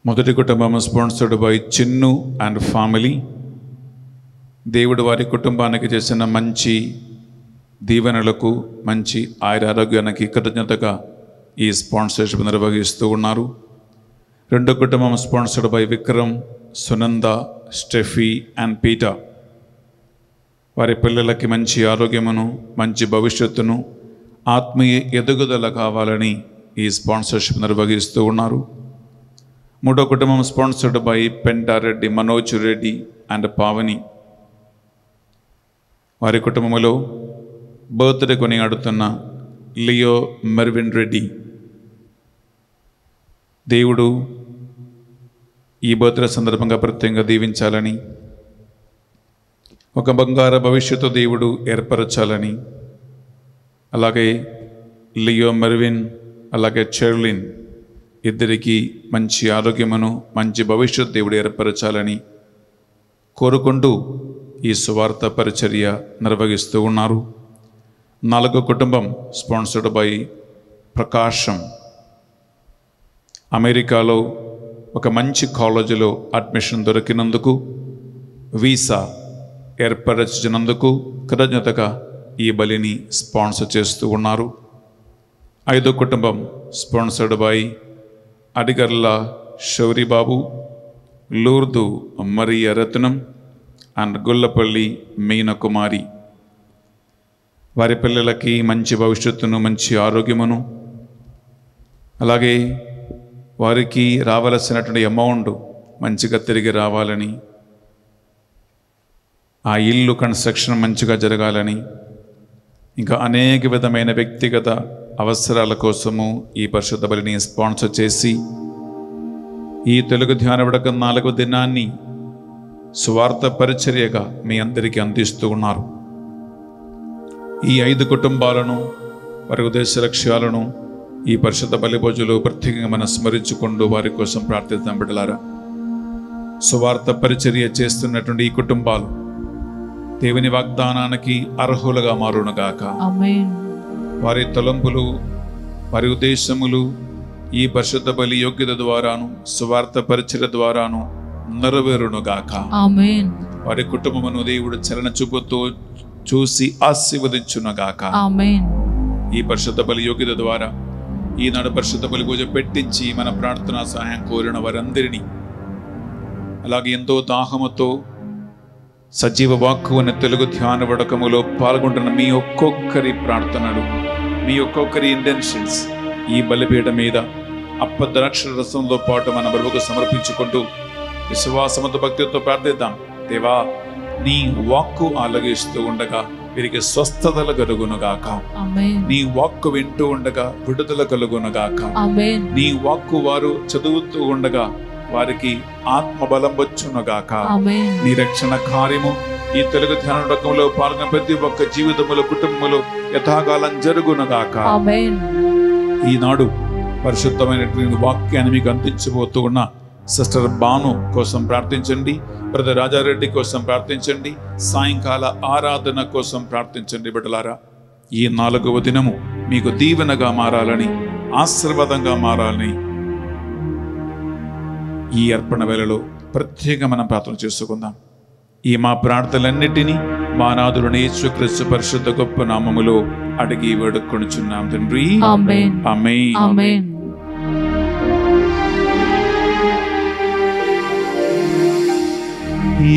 మొదటి కుటుంబం sponsored by Chinnu and family. దేవుడు వారి కుటుంబానికి చేసిన మంచి దీవెనలకు, మంచి ఆరోగ్యానికి కృతజ్ఞతగా ఈ స్పాన్సర్షిప్ నిర్వహిస్తూ ఉన్నారు. రెండో కుటుంబం sponsored by Vikram, Sunanda, Steffi and Peter. వారి పిల్లలకి మంచి ఆరోగ్యమును, మంచి భవిష్యత్తును, ఆత్మీయ ఎదుగుదల కావాలని ఈ స్పాన్సర్షిప్ నిర్వహిస్తూ ఉన్నారు. మూడో కుటుంబం sponsored by Penta Reddy, Manoj Reddy and Pavani. వారి కుటుంబంలో బర్త్డే కొని ఆడుతున్న లియో మెర్విన్ రెడ్డి. దేవుడు ఈ బర్త్డే సందర్భంగా ప్రత్యేకంగా దీవించాలని, ఒక బంగారు భవిష్యత్తు దేవుడు ఏర్పరచాలని, అలాగే లియో మెర్విన్ అలాగే చెర్లిన్ ఇద్దరికి మంచి ఆరోగ్యమును, మంచి భవిష్యత్తు దేవుడు ఏర్పరచాలని కోరుకుంటూ ఈ సువార్త పరిచర్య నిర్వహిస్తూ ఉన్నారు. 4వ కుటుంబం స్పాన్సర్డ్ బై ప్రకాశం. అమెరికాలో ఒక మంచి కాలేజీలో అడ్మిషన్ దొరికినందుకు, వీసా ఏర్పరచినందుకు కృతజ్ఞతగా ఈ బలిని స్పాన్సర్ చేస్తూ ఉన్నారు. 5వ కుటుంబం sponsored by Adigarla Souribabu, Lourdu Mariya Ratnam and Gullapalli Meenakumari. వారి పిల్లలకి మంచి భవిష్యత్తును, మంచి ఆరోగ్యమును, అలాగే వారికి రావలసినటువంటి అమౌంట్ మంచిగా తిరిగి రావాలని, ఆ ఇల్లు కన్స్ట్రక్షన్ మంచిగా జరగాలని, ఇంకా అనేక విధమైన వ్యక్తిగత అవసరాల కోసము ఈ పరిశుద్ధ బలిని స్పాన్సర్ చేసి ఈ తెలుగు ధ్యాన వడక 4వ దినాన్ని సువార్త పరిచర్యగా మీ అందరికీ అందిస్తూ ఉన్నారు. ఈ 5 కుటుంబాలను, వారి ఉద్దేశ లక్ష్యాలను ఈ పరిశుద్ధ బలి భోజులు ప్రత్యేకంగా మనం స్మరించుకుంటూ వారి కోసం ప్రార్థిద్దాం. బిడ్డలారా, సువార్త పరిచర్య చేస్తున్నటువంటి ఈ కుటుంబాలు దేవుని వాగ్దానానికి అర్హులుగా మారునుగాక. ఆమేన్. వారి తలంపులు, వారి ఉద్దేశములు ఈ పరిశుద్ధ బలి యోగ్యత ద్వారాను, సువార్త పరిచర్య ద్వారాను నెరవేరునుగాక. ఆమేన్. వారి కుటుంబమును దేవుడు చలన చూపుతో చూసి ఆశీర్వదించునుగాక. ఆమేన్. ఈ పరిశుద్ధ బలి యోగ్యత ద్వారా ఈనాడు పరిశుద్ధ బలి పూజ పెట్టించి మన ప్రార్థనా సహాయం కోరిన వారందరినీ, అలాగే ఎంతో దాహముతో సజీవ వాక్కు అనే తెలుగు ధ్యాన వడకములో పాల్గొంటున్న మీ ఒక్కొక్కరి ప్రార్థనలు, మీ ఒక్కొక్కరి ఇంటెన్షన్స్ ఈ బలిపీఠ మీద అప్పద్రాక్షర రసంతో పాటు మన ప్రభువుకు సమర్పించుకుంటూ విశ్వాసముతో భక్తితో ప్రార్థిద్దాం. దేవా, నీ వాక్కు ఆలగిస్తూ ఉండగా వీరికి స్వస్థతలు కలుగునుగాక. నీ వాక్కు వింటూ ఉండగా విడుదల కలుగునుగాక. నీ వాక్కు వారు చదువుతూ ఉండగా వారికి ఆత్మబలం వచ్చునుగాక. నీ రక్షణ కార్యము ఈ తెలుగు ధ్యాన రకంలో పాల్గొన్న ప్రతి ఒక్క జీవితములో, కుటుంబంలో యథాకాలం జరుగునుగాక. ఈనాడు పరిశుద్ధమైనటువంటి వాక్యాన్ని మీకు అందించబోతూ ఉన్న సిస్టర్ బాను కోసం ప్రార్థించండి. బ్రదర్ రాజారెడ్డి కోసం ప్రార్థించండి. సాయంకాల ఆరాధన కోసం ప్రార్థించండి. బిడ్డలారా, ఈ 4వ దినము మీకు దీవెనగా మారాలని, ఆశీర్వాదంగా మారాలని ఈ అర్పణ వేళలో ప్రత్యేకంగా మనం ప్రార్థన చేసుకుందాం. ఈ మా ప్రార్థనలన్నిటినీ మా నాథుడైన యేసుక్రీస్తు పరిశుద్ధ గొప్ప నామములో అడిగి వేడుకొనుచున్నాం తండ్రి. ఆమేన్. ఆమేన్. ఆమేన్.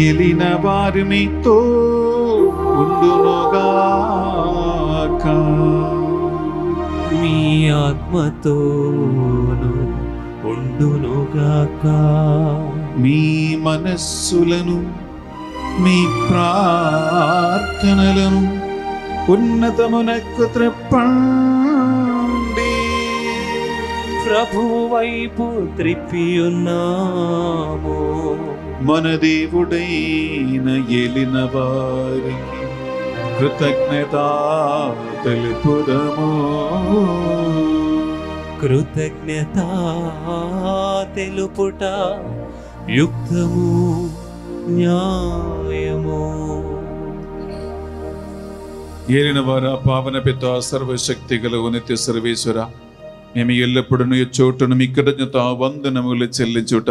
ఏలిన వారు మీతో ఉండునుగాక. మీ ఆత్మతోను ఉండునుగాక. మీ మనస్సులను మీ ప్రార్థనలను ఉన్నతమునకు త్రిప్పండి. ప్రభువు వైపు త్రిప్పియున్నాము. మన దేవుడైన ఏలిన వారికి కృతజ్ఞత తెలుపుదము. కృతజ్ఞత తెలుపుట యుక్తము, న్యాయము. ఏలిన వారా, పావన పిత, సర్వశక్తి గల నిత్య సర్వేశ్వర, మేము ఎల్లప్పుడూ ఈ చోటును మీ కృతజ్ఞత వందనములు చెల్లించుట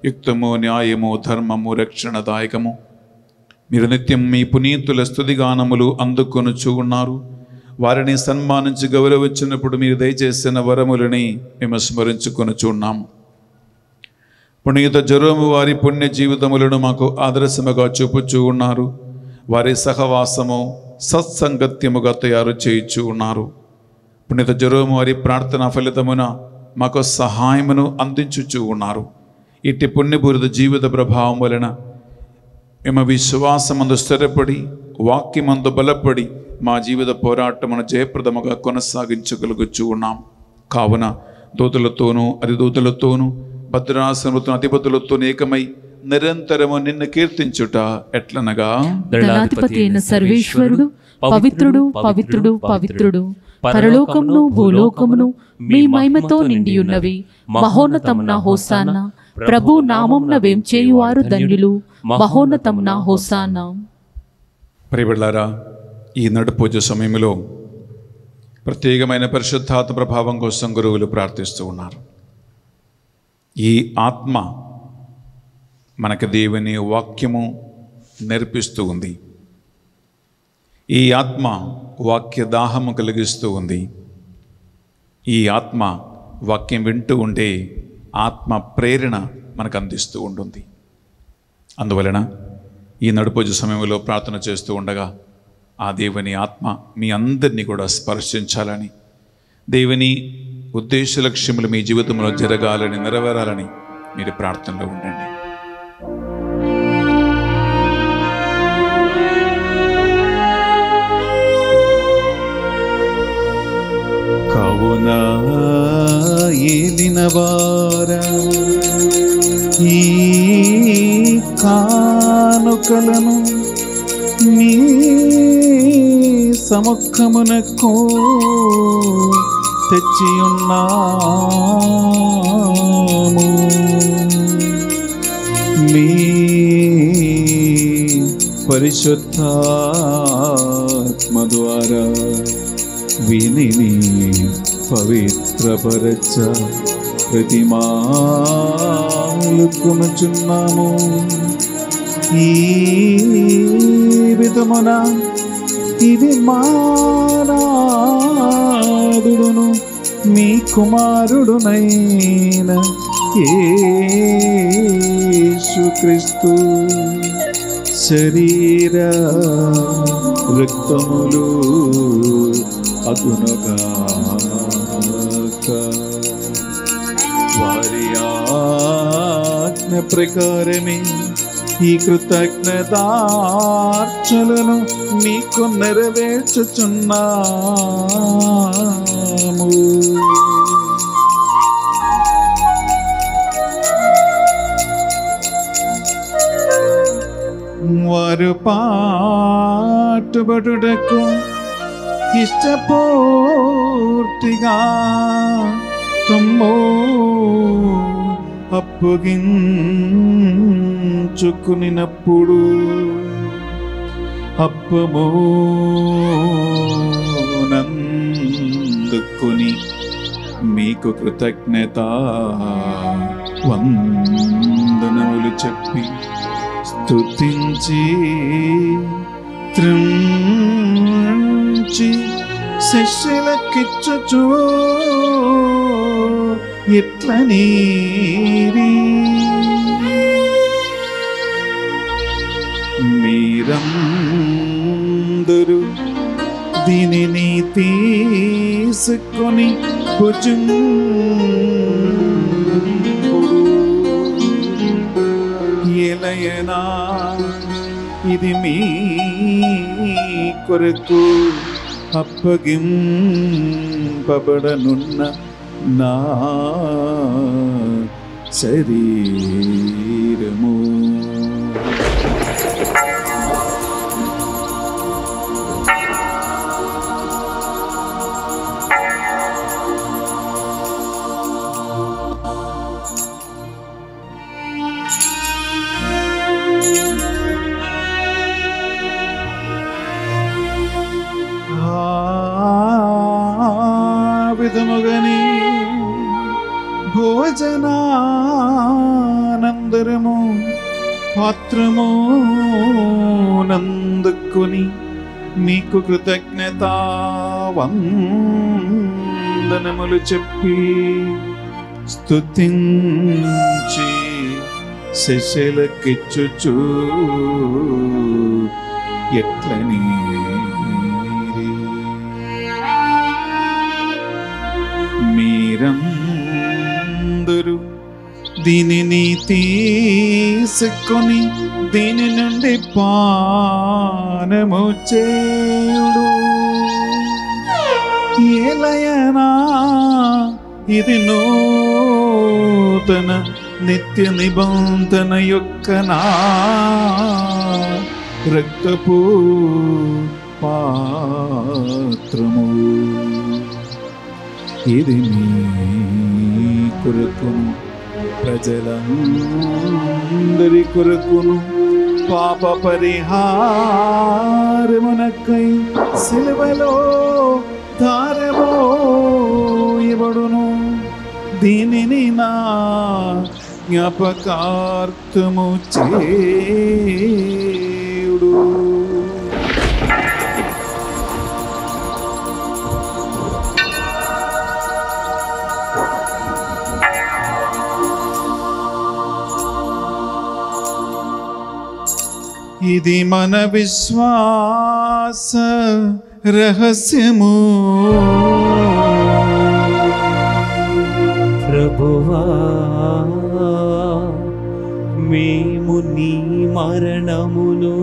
యుక్తము, న్యాయము, ధర్మము, రక్షణదాయకము. మీరు నిత్యం మీ పునీతుల స్తుతిగానములు అందుకొనుచూ ఉన్నారు. వారిని సన్మానించి గౌరవించినప్పుడు మీరు దయచేసిన వరములని మేము స్మరించుకొనుచున్నాము. పునీత జెరోము వారి పుణ్య జీవితములను మాకు ఆదర్శముగా చూపుచూ ఉన్నారు. వారి సహవాసము సత్సంగత్యముగా తయారు చేయుచూ ఉన్నారు. పునీత జెరోము వారి ప్రార్థన ఫలితమున మాకు సహాయమును అందించుచూ ఉన్నారు. ఇట్టి పుణ్యపూరిత జీవిత ప్రభావం వలన మేము విశ్వాసమందు స్థిరపడి, వాక్యమందు బలపడి మా జీవిత పోరాటమును జయప్రదముగా కొనసాగించగలుగుచూ ఉన్నాం. కావున దూతలతోనూ అధిదూతలతోనూ భద్రాసనములతో అధిపతులతో ఏకమై నిరంతరము నిన్ను కీర్తించుట ఎట్లనగా, దళాధిపతి అయిన సర్వేశ్వరుడు పవిత్రుడు, పవిత్రుడు, పవిత్రుడు, పరలోకమును భూలోకమును మీ మహిమతో నిండి ఉన్నవి. మహోన్నతమున హోసానా. ప్రభు నామమున వేంచేయువారు ధన్యులు. మహోన్నతమున హోసానా. ప్రియబిడ్డలారా, ఈ నడుపూజ సమయంలో ప్రత్యేకమైన పరిశుద్ధాత్మ ప్రభావం కోసం గురువులు ప్రార్థిస్తూ ఉన్నారు. ఈ ఆత్మ మనకు దేవుని వాక్యము నేర్పిస్తూ ఉంది. ఈ ఆత్మ వాక్య దాహము కలిగిస్తూ ఉంది. ఈ ఆత్మ వాక్యం వింటూ ఉండే ఆత్మ ప్రేరణ మనకు అందిస్తూ ఉంటుంది. అందువలన ఈ నడుపూజ సమయంలో ప్రార్థన చేస్తూ ఉండగా ఆ దేవుని ఆత్మ మీ అందరినీ కూడా స్పర్శించాలని, దేవుని ఉద్దేశ లక్ష్యములు మీ జీవితంలో జరగాలని, నెరవేరాలని మీరు ప్రార్థనలో ఉండండి. కావున ఏలిన వారా, ఈ కానుకలను మీ సముఖమునకు తెచ్చియున్నాము. మీ పరిశుద్ధాత్మ ద్వారా వినిని పవిత్రపరచ ప్రతిమాలుకొనుచున్నాము. ఈ విధమున ఇది మానాదుడును మీ కుమారుడునైన యేసుక్రీస్తు శరీర రక్తములు అగునగాక. వారి ఆజ్ఞ ప్రకారమే ఈ కృతజ్ఞతార్చనలను మీకు నెరవేర్చుచున్నాము. వారు పాటుబడుటకు ఇష్టపూర్తిగా తమ్ము అప్పగించుకునినప్పుడు అప్పము నందుకుని మీకు కృతజ్ఞత వందనములు చెప్పి స్తుతించి త్రించి శిష్యులకిచ్చుచు ఇట్లనీరి, మీరందరూ దీనిని తీసుకొని భుజింపుడు. ఎలయనా ఇది మీ కొరకు అప్పగింపబడనున్న నా శరీరము. విధముగని భోజనానందరము పాత్రము నందుకొని మీకు కృతజ్ఞతా వందనములు చెప్పి స్తుతించి శిష్యులకిచ్చుచు ఎట్లని మీరందరూ దీనిని తీసుకొని దీని నుండి పానము చేయుడు. ఏలయనా ఇది నూతన నిత్య నిబంధన యొక్క నా రక్తపు పాత్రము. ఇది మీ కొరకును ప్రజలందరి కొరకును పాప పరిహారమునకై సిలువలో ధారబోయబడును. దీనిని నా జ్ఞాపకార్థము చేయుడు. ఇది మన విశ్వాస రహస్యము. ప్రభువా, మేము నీ మరణమును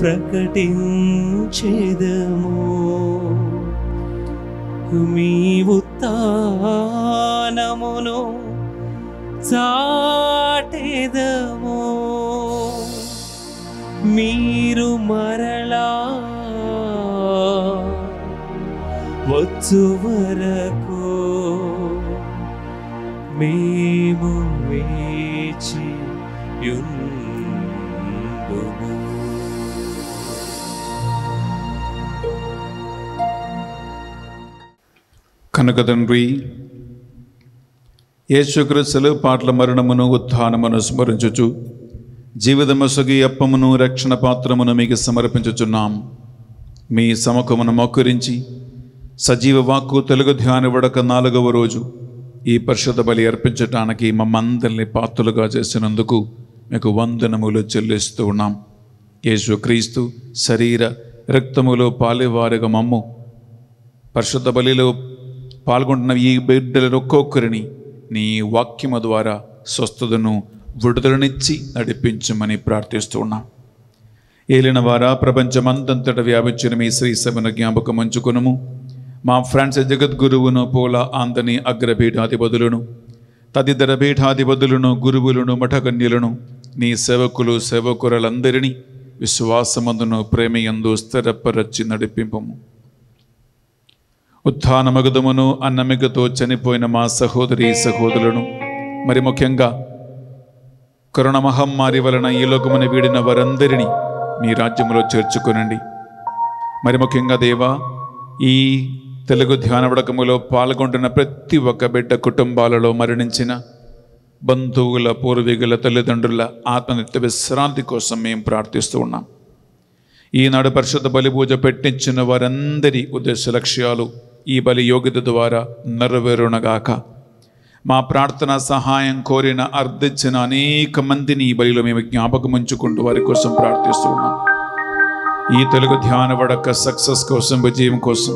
ప్రకటించెదము, మీ ఉత్థానమును చాటెదము. మీరు మరలా వచ్చు వరకు మేము వేచి యుందుము. కనుక తండ్రి, యేసుక్రీస్తు పాటల మరణమును ఉత్థానమును స్మరించుచు జీవితమొసగి అప్పమును రక్షణ పాత్రమును మీకు సమర్పించుచున్నాం. మీ సముఖమును మోకరించి సజీవ వాక్కు తెలుగు ధ్యాన వడక 4వ రోజు ఈ పరిశుద్ధ బలి అర్పించటానికి మమ్మందరినీ పాత్రలుగా చేసినందుకు మీకు వందనములు చెల్లిస్తూ ఉన్నాం. యేసుక్రీస్తు శరీర రక్తములో పాలేవారుగా మమ్ము పరిశుద్ధ బలిలో పాల్గొంటున్న ఈ బిడ్డలను ఒక్కొక్కరిని నీ వాక్యము ద్వారా స్వస్థతను విడుదలనిచ్చి నడిపించమని ప్రార్థిస్తూ ఉన్నాం. ఏలిన వారా, ప్రపంచమంతంతటా వ్యాపించిన మీ శ్రీ సభను జ్ఞాపకం ఉంచుకునము. మా ఫ్రాన్సిస్ జగద్గురువును, పోల ఆందని అగ్రపీఠాధిపతులను, తదితర పీఠాధిపతులను, గురువులను, మఠకన్యలను, నీ సేవకులు సేవకులందరినీ విశ్వాసమందును ప్రేమయందు స్థిరపరచి నడిపింపము. ఉత్థానమగుదమును అన్నమిగతో చనిపోయిన మా సహోదరి సహోదరులను, మరి ముఖ్యంగా కరోనా మహమ్మారి వలన ఈ లోకమును వీడిన వారందరినీ మీ రాజ్యంలో చేర్చుకునండి. మరి ముఖ్యంగా దేవా, ఈ తెలుగు ధ్యాన వడకములో పాల్గొంటున్న ప్రతి ఒక్క బిడ్డ కుటుంబాలలో మరణించిన బంధువుల, పూర్వీకుల, తల్లిదండ్రుల ఆత్మనిత్య విశ్రాంతి కోసం మేము ప్రార్థిస్తూ ఉన్నాం. ఈనాడు పరిశుద్ధ బలి పూజ పెట్టించిన వారందరి ఉద్దేశ లక్ష్యాలు ఈ బలి యోగ్యత ద్వారా నెరవేరునగాక. మా ప్రార్థన సహాయం కోరిన అర్థించిన అనేక మందిని ఈ బలిలో మేము జ్ఞాపకం ఉంచుకుంటూ వారి కోసం ప్రార్థిస్తూ ఉన్నాం. ఈ తెలుగు ధ్యాన వడక సక్సెస్ కోసం, విజయం కోసం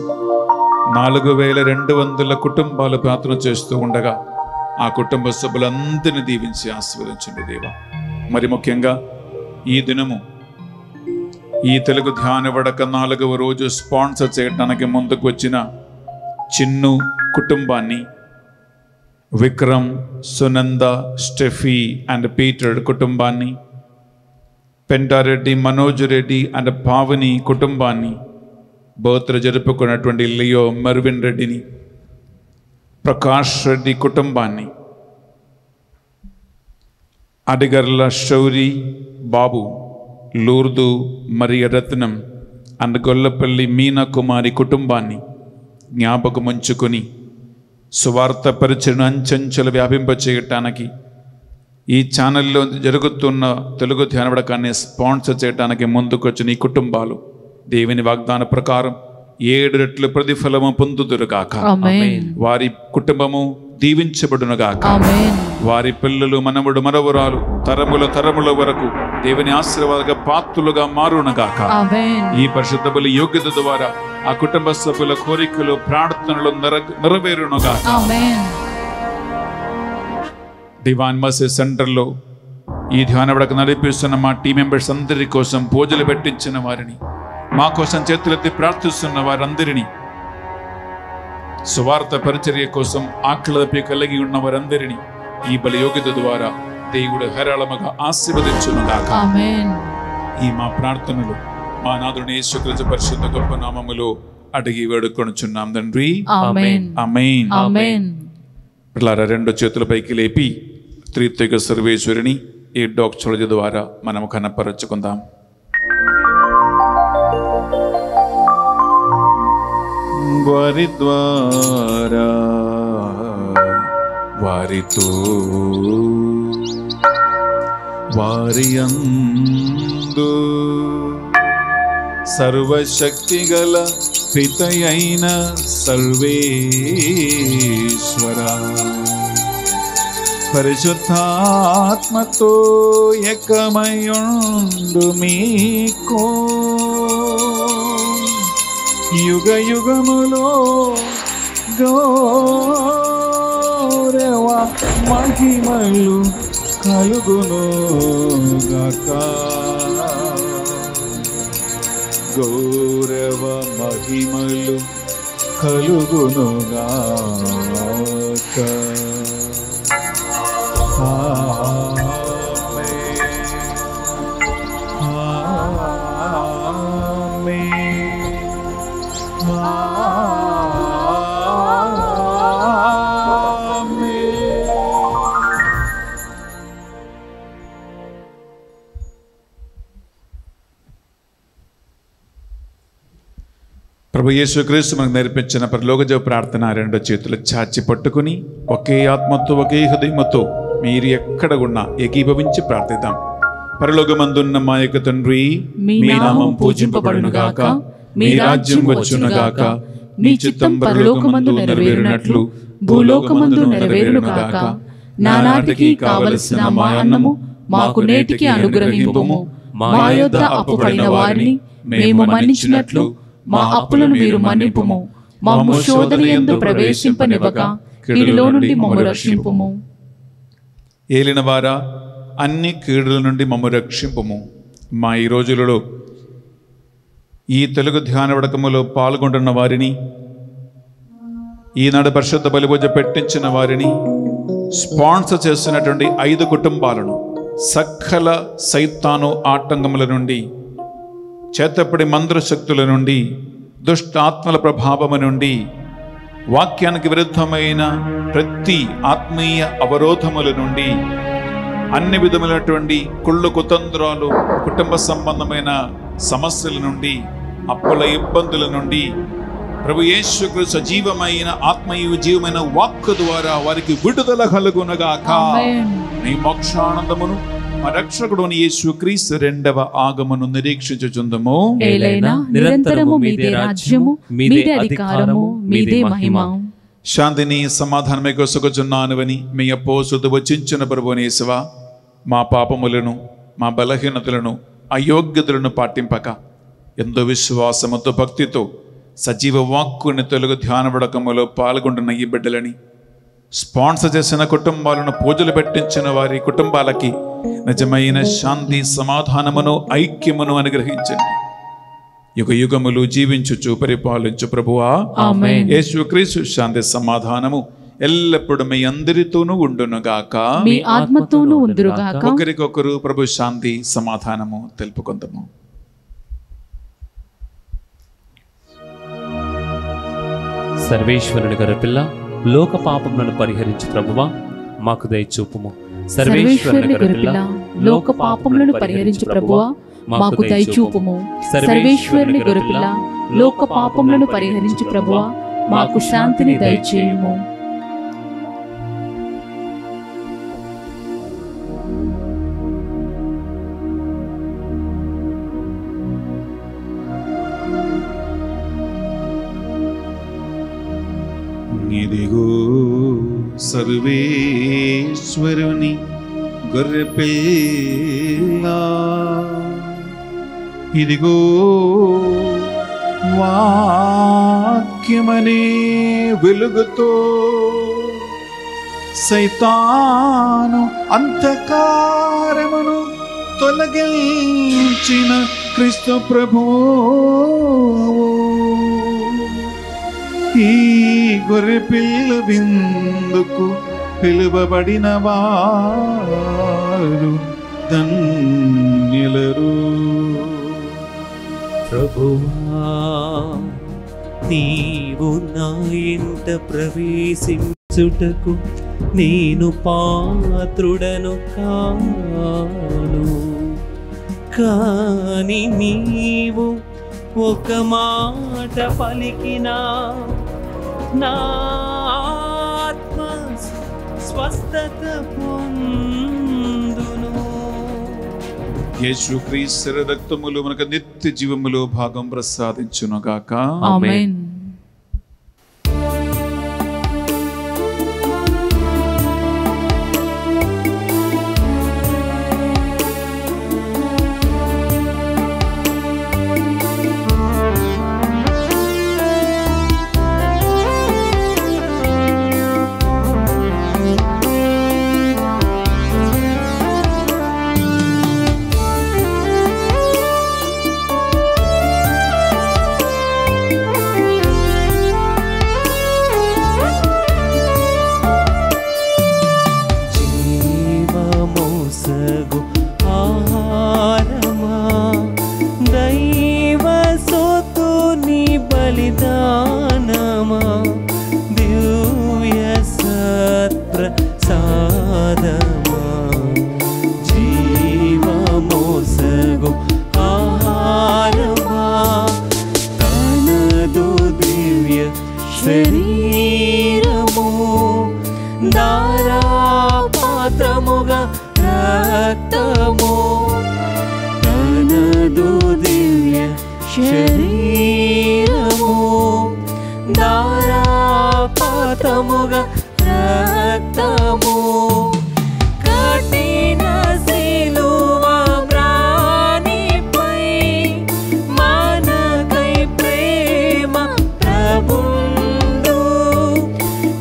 4200 కుటుంబాలు ప్రార్థన చేస్తూ ఉండగా ఆ కుటుంబ సభ్యులందరినీ దీవించి ఆశీర్వదించండి దేవా. మరి ముఖ్యంగా ఈ దినము ఈ తెలుగు ధ్యాన వడక 4వ రోజు స్పాన్సర్ చేయడానికి ముందుకు వచ్చిన చిన్ను కుటుంబాన్ని, Vikram, Sunanda, Steffi and Peter కుటుంబాన్ని, పెంటారెడ్డి, మనోజ్ రెడ్డి అండ్ పావని కుటుంబాన్ని, బర్త్డే జరుపుకున్నటువంటి లియో మర్విన్ రెడ్డిని, ప్రకాష్ రెడ్డి కుటుంబాన్ని, అడిగర్ల శౌరి బాబు, లూర్దు మరియ రత్నం అండ్ గొల్లపల్లి మీనా కుమారి కుటుంబాన్ని జ్ఞాపకముంచుకొని సువార్త పరిచయం అంచెంచెలు వ్యాపింపచేయటానికి ఈ ఛానల్లో జరుగుతున్న తెలుగు ధ్యాన వడకాన్ని స్పాన్సర్ చేయడానికి ముందుకొచ్చిన ఈ కుటుంబాలు దేవుని వాగ్దాన ప్రకారం 7 రెట్లు ప్రతిఫలము పొందుదురుగాక. వారి కుటుంబము దీవించబడునుగాక. వారి పిల్లలు, మనముడు, మనవరాలు తరముల వరకు దేవుని ఆశీర్వాద పాత్రులుగా మారునుగాక. ఈ పరిశుద్ధ బలి యోగ్యత ద్వారా ఆ కుటుంబ సభ్యుల కోరికలు, ప్రార్థనలు నెరవేరునుగాక. డివైన్ మర్సీ సెంటర్లో ఈ ధ్యాన వడక నడిపిస్తున్న మా టీం మెంబర్స్ అందరి కోసం పూజలు పెట్టించిన వారిని, మా కోసం చేతులెత్తి ప్రార్థిస్తున్న వారందరినీ, సువార్త పరిచర్య కోసం ఆకలి కలిగి ఉన్న వారందరినీ ఈ బలి యోగ్యత ద్వారా దేవుడు హేరాళముగా ఆశీర్వదించునుగాక. ఈ మా ప్రార్థనలు మా నాథుని యేసుక్రీస్తు పరిశుద్ధ గొప్ప నామములో అడిగి వేడుకొనుచున్నాం తండ్రి. ఆమేన్. ఆమేన్. పిల్లరా, 2 చేతుల పైకి లేపి త్రిత్విక సర్వేశ్వరుని ఈ డాక్టర్ల ద్వారా మనం కనపరచుకుందాం. వారి ద్వారా, వారితో, వారి యందు సర్వశక్తిగల పితయైన సర్వేశ్వర పరిశుద్ధాత్మతో ఏకమయుండు మీకు యుగ యుగములో గౌరవ మహిమలు కలుగునుగాక. గౌరవ మహిమలు కలుగునుగాక. ప్రభు యేసుక్రీస్తు మనకు నేర్పించిన పరలోకజ ప్రార్థన 2 చేతులు చాచి పట్టుకుని ఒకే ఆత్మతో, ఒకే హృదయముతో మీరు ఎక్కడ ఉన్నా ఏకీభవించి ప్రార్థిద్దాం. పరలోకమందున్న మా యొక్క తండ్రి, మీ నామం పూజింపబడునుగాక, మీ రాజ్యం వచ్చునుగాక, మీ చిత్తం పరలోకమందు నెరవేరునట్లు భూలోకమందు నెరవేరునుగాక. నానాటికి కావలసిన మా అన్నము మాకు నేటికి అనుగ్రహింపుము. మా యొద్ద అప్పుపడిన వారిని మేము మన్నించినట్లు మా అప్పులను మీరు మన్నింపుము. మమ్ము శోధనయందు ప్రవేశింపనివ్వక కీడులో నుండి మమ్ము రక్షింపుము. ఏలినవారా, అన్ని కీడుల నుండి మమ్ము రక్షింపుము. మా ఈ రోజులలో ఈ తెలుగు ధ్యాన వడకములో పాల్గొంటున్న వారిని, ఈనాడు పరిశుద్ధ బలిభోజ పెట్టించిన వారిని, స్పాన్సర్ చేస్తున్నటువంటి 5 కుటుంబాలను సకల సైతాను ఆటంకముల నుండి, చేతపడి మంత్ర శక్తుల నుండి, దుష్ట ఆత్మల ప్రభావము నుండి, వాక్యానికి విరుద్ధమైన ప్రతి ఆత్మీయ అవరోధముల నుండి, అన్ని విధములైనటువంటి కుళ్ళు కుతంత్రాలు, కుటుంబ సంబంధమైన సమస్యల నుండి, అప్పుల ఇబ్బందుల నుండి ప్రభు యేసుక్రీస్తు సజీవమైన ఆత్మీయ జీవమైన వాక్కు ద్వారా వారికి విడుదల కలుగునగాక. నీ మోక్షానందమును మా రక్షకుడు యేసుక్రీస్తు 2వ ఆగమను నిరీక్షించుచుందము. నిరంతరము మీదే రాజ్యము, మీదే అధికారము, మీదే మహిమ. శాంతిని సమాధానమే కొసగుచున్నానువని మీ అపోస్తులు వచించిన ప్రభువైన యేసువా, మా పాపములను, మా బలహీనతలను, అయోగ్యతలను పాటింపక ఎంతో విశ్వాసముతో, భక్తితో సజీవ వాక్కుని తెలుగు ధ్యాన వడకములో పాల్గొంటున్న ఈ బిడ్డలని స్పాన్సర్ చేసిన కుటుంబాలను, పూజలు పెట్టించిన వారి కుటుంబాలకి నిజమైన శాంతి, సమాధానమును, ఐక్యమును అనుగ్రహించండి. యుగ యుగములు జీవించుచు పరిపాలించు ప్రభువా, ఆమేన్. యేసుక్రీస్తు శాంతి సమాధానము ఎల్లప్పుడూ మీ అందరితోనూ ఉండునుగాక. మీ ఆత్మతోనూ ఉందురుగాక. ఒకరికొకరు ప్రభు శాంతి సమాధానము తెలుపుకుందాము. సర్వేశ్వరుని గొర్రెపిల్ల, లోక పాపములను పరిహరించు ప్రభువా, మాకు దయచూపుము. సర్వేశ్వరుని గొర్రెపిల్ల, లోక పాపములను పరిహరించు ప్రభువా, మాకు దయచూపుము. సర్వేశ్వరుని గొర్రెపిల్ల, లోక పాపములను పరిహరించు ప్రభువా, మాకు శాంతిని దయచేయుము. ఇదిగో సర్వేశ్వరుని గొర్రెపిల్ల, ఇదిగో వాక్యమనే వెలుగుతో సైతాను అంధకారమును తొలగించిన క్రీస్తు ప్రభువు, ఈ గొర్రెపిల్ల విందుకు పిలువబడిన వారు ధన్యులరు. ప్రభువా, నీవు నా ఇంట ప్రవేశించుటకు నేను పాత్రుడను కాను, కాని నీవు ఒక మాట పలికినా నా ఆత్మ స్వస్థత పొందును. యేసుక్రీస్తు రక్తములు మనకు నిత్య జీవములో భాగం ప్రసాదించునుగాక. ఆమేన్. శరీరము ధారాపాత్రముగా రక్తము తనదు దివ్య శరీరము ధారాపాత్రముగా రక్తము కఠిన శిలువ మ్రానిపై మనకై ప్రేమ ప్రభుండు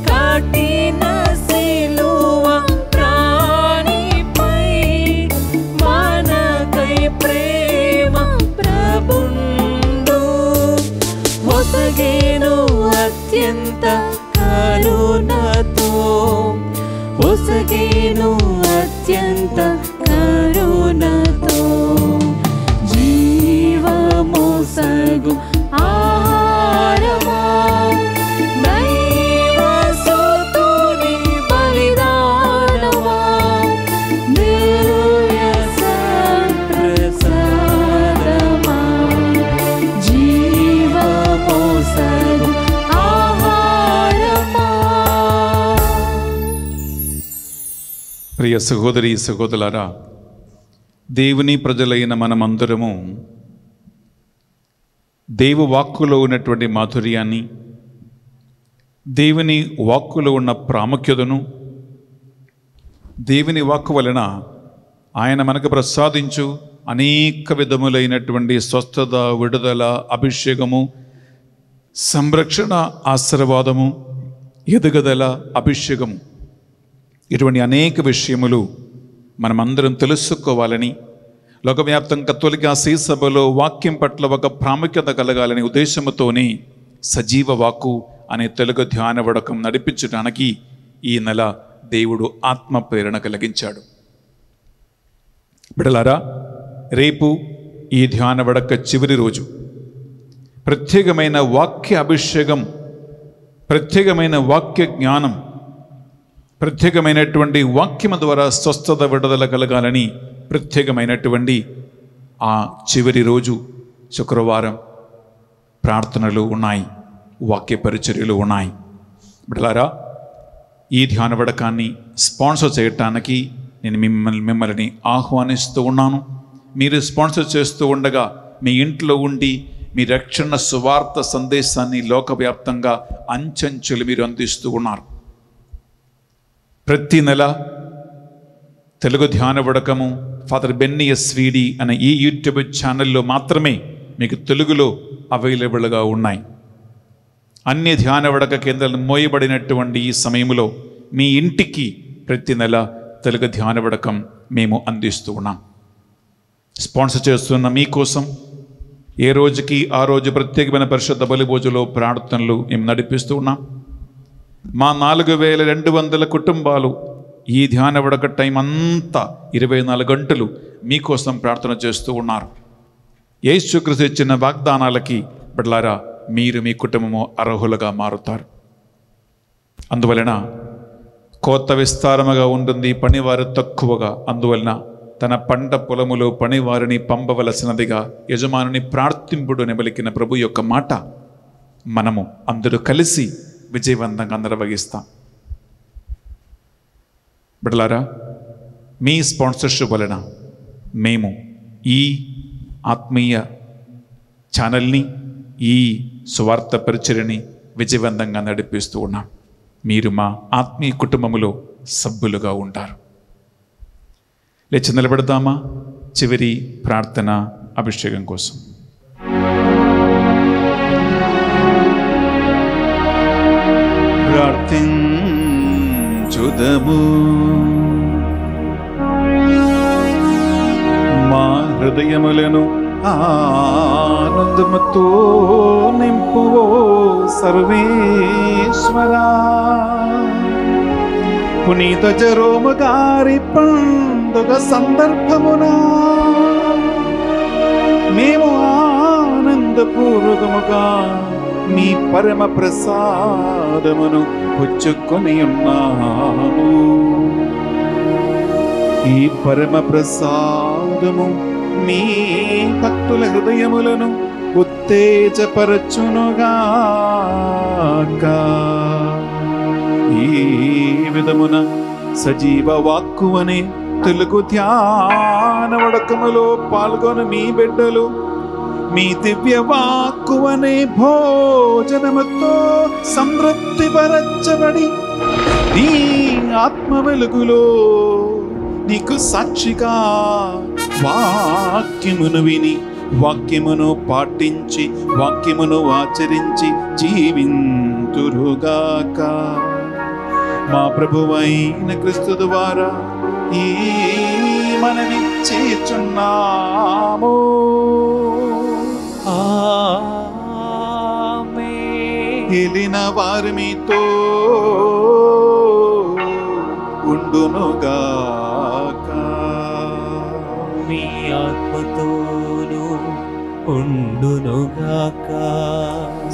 కఠిన శిలువ మ్రానిపై మనకై ప్రేమ ప్రభుండు ఒసగేను అత్యంత కరుణతో ఒసగేను అత్యంత కరుణతో జీవమోసగు ఆహారమా దైవసుతుని బలిదానమా దివ్య సంప్రసాదమా జీవమోసగు ఆహారమా. ప్రియ సహోదరి సహోదరులారా, దేవుని ప్రజలైన మనమందరము దేవు వాక్కులో ఉన్నటువంటి మాధుర్యాన్ని, దేవుని వాక్కులో ఉన్న ప్రాముఖ్యతను, దేవుని వాక్కు వలన ఆయన మనకు ప్రసాదించు అనేక విధములైనటువంటి స్వస్థత, విడుదల, అభిషేకము, సంరక్షణ, ఆశీర్వాదము, ఎదుగుదల, అభిషేకము, ఇటువంటి అనేక విషయములు మనమందరం తెలుసుకోవాలని, లోకవ్యాప్తంగా కథోలిక సభలో వాక్యం పట్ల ఒక ప్రాముఖ్యత కలగాలని ఉద్దేశంతోనే సజీవ వాక్కు అనే తెలుగు ధ్యాన వడకం నడిపించడానికి ఈ నెల దేవుడు ఆత్మ ప్రేరణ కలిగించాడు. బిడ్డలారా, రేపు ఈ ధ్యాన వడక చివరి రోజు. ప్రత్యేకమైన వాక్య అభిషేకం, ప్రత్యేకమైన వాక్య జ్ఞానం, ప్రత్యేకమైనటువంటి వాక్యము ద్వారా స్వస్థత, విడుదల కలగాలని ప్రత్యేకమైనటువంటి ఆ చివరి రోజు శుక్రవారం ప్రార్థనలు ఉన్నాయి, వాక్య పరిచర్యలు ఉన్నాయి. బిడ్డలారా, ఈ ధ్యాన వడకాన్ని స్పాన్సర్ చేయటానికి నేను మిమ్మల్ని ఆహ్వానిస్తూ ఉన్నాను. మీరు స్పాన్సర్ చేస్తూ ఉండగా మీ ఇంట్లో ఉండి మీ రక్షణ సువార్త సందేశాన్ని లోకవ్యాప్తంగా అంచెంచెలు మీరు అందిస్తూ ఉన్నారు. ప్రతి నెల తెలుగు ధ్యాన వడకము ఫాదర్ బెన్నీ ఎస్విడి అనే ఈ యూట్యూబ్ ఛానల్లో మాత్రమే మీకు తెలుగులో అవైలబుల్గా ఉన్నాయి. అన్ని ధ్యాన వడక కేంద్రాలు మోయబడినటువంటి ఈ సమయంలో మీ ఇంటికి ప్రతి నెల తెలుగు ధ్యాన వడకం మేము అందిస్తూ ఉన్నాం. స్పాన్సర్ చేస్తున్న మీకోసం ఏ రోజుకి ఆ రోజు ప్రత్యేకమైన పరిశుద్ధ బలి పూజలో ప్రార్థనలు మేము నడిపిస్తూ ఉన్నాం. మా 4200 కుటుంబాలు ఈ ధ్యాన వడక టైం అంతా 24 గంటలు మీకోసం ప్రార్థన చేస్తూ ఉన్నారు. యేసుక్రీస్తు ఇచ్చిన వాగ్దానాలకి బిడ్డలారా, మీరు మీ కుటుంబము అర్హులుగా మారుతారు. అందువలన కోత విస్తారముగా ఉంటుంది, పనివారు తక్కువగా. అందువలన తన పంట పొలములో పనివారిని పంపవలసినదిగా యజమానుని ప్రార్థింపుడు నిబలికిన ప్రభు యొక్క మాట మనము అందరూ కలిసి విజయవంతంగా నిర్వహిస్తాం. బిడ్డలారా, మీ స్పాన్సర్షిప్ వలన మేము ఈ ఆత్మీయ ఛానల్ని, ఈ సువార్త పరిచర్యని విజయవంతంగా నడిపిస్తూ ఉన్నాం. మీరు మా ఆత్మీయ కుటుంబములో సభ్యులుగా ఉంటారు. లేచి నిలబడదామా చివరి ప్రార్థన అభిషేకం కోసం. ప్రార్థించుదము. మా హృదయములను ఆనందముతో నింపువో సర్వేశ్వరా. పునీత జెరోము గారి పండుగ సందర్భమున మేము ఆనందపూర్వకముగా మీ పరమ ప్రసాదమును పుచ్చుకొని ఉన్నాము. ఈ పరమ ప్రసాదము మీ భక్తుల హృదయములను ఉత్తేజపరచునుగాక. ఈ విధమున సజీవ వాక్కు అనే తెలుగు ధ్యాన వడకములో పాల్గొని మీ బిడ్డలు మీ దివ్య వాక్కు అనే భోజనముతో సంతృప్తిపరచబడి నీ ఆత్మ వెలుగులో నీకు సాక్షిగా వాక్యమును విని, వాక్యమును పాటించి, వాక్యమును ఆచరించి జీవింతురుగాక. మా ప్రభువైన క్రీస్తు ద్వారా ఈ మనవి చేయుచున్నాము. ఏలిన వారు మీతో ఉండునుగాక. మీ ఆత్మతోను ఉండునుగాక.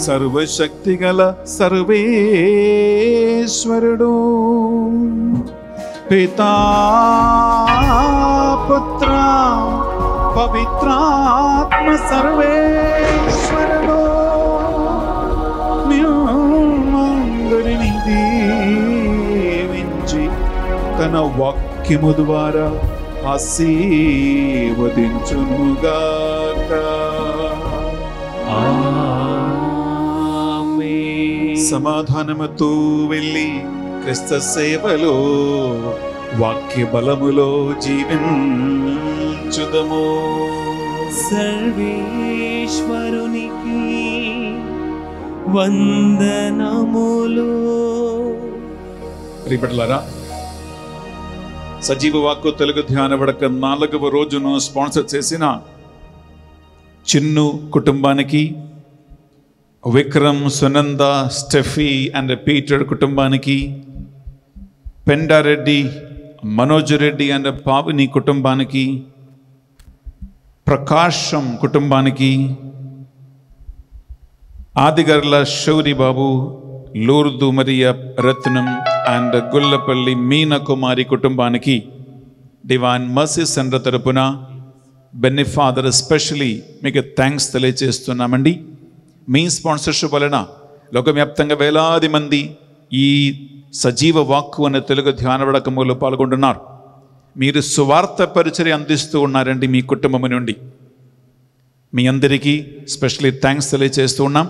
సర్వశక్తి గల సర్వేశ్వరుడు పితా పుత్ర పవిత్రాత్మ సర్వేశ్వరుడు అందరిని దీవించి తన వాక్యము ద్వారా ఆశీర్వదించునుగాక. సమాధానముతో వెళ్ళి క్రీస్తు సేవలో వాక్య బలములో జీవించుదము. సర్వేశ్వరునికి వందనములు. ప్రియబిడ్డలారా, సజీవ వాక్కు తెలుగు ధ్యాన వడక 4వ రోజును స్పాన్సర్ చేసిన చిన్ను కుటుంబానికి, Vikram, Sunanda, Steffi and Peter కుటుంబానికి, పెండారెడ్డి, మనోజ్ రెడ్డి అండ్ పావిని కుటుంబానికి, ప్రకాశం కుటుంబానికి, ఆదిగర్ల శౌరి బాబు, లూర్దు మరియ రత్నం అండ్ గుల్లపల్లి మీనా కుమారి కుటుంబానికి డివైన్ మర్సీ సెంటర్ తరపున బెన్నీ ఫాదర్ స్పెషలీ మీకు థ్యాంక్స్ తెలియజేస్తున్నామండి. మీ స్పాన్సర్షిప్ వలన లోకవ్యాప్తంగా వేలాది మంది ఈ సజీవ వాక్కు అనే తెలుగు ధ్యాన వడకములో పాల్గొంటున్నారు. మీరు సువార్త పరిచర్య అందిస్తూ ఉన్నారండి. మీ కుటుంబం నుండి మీ అందరికీ స్పెషలీ థ్యాంక్స్ తెలియజేస్తూ ఉన్నాం.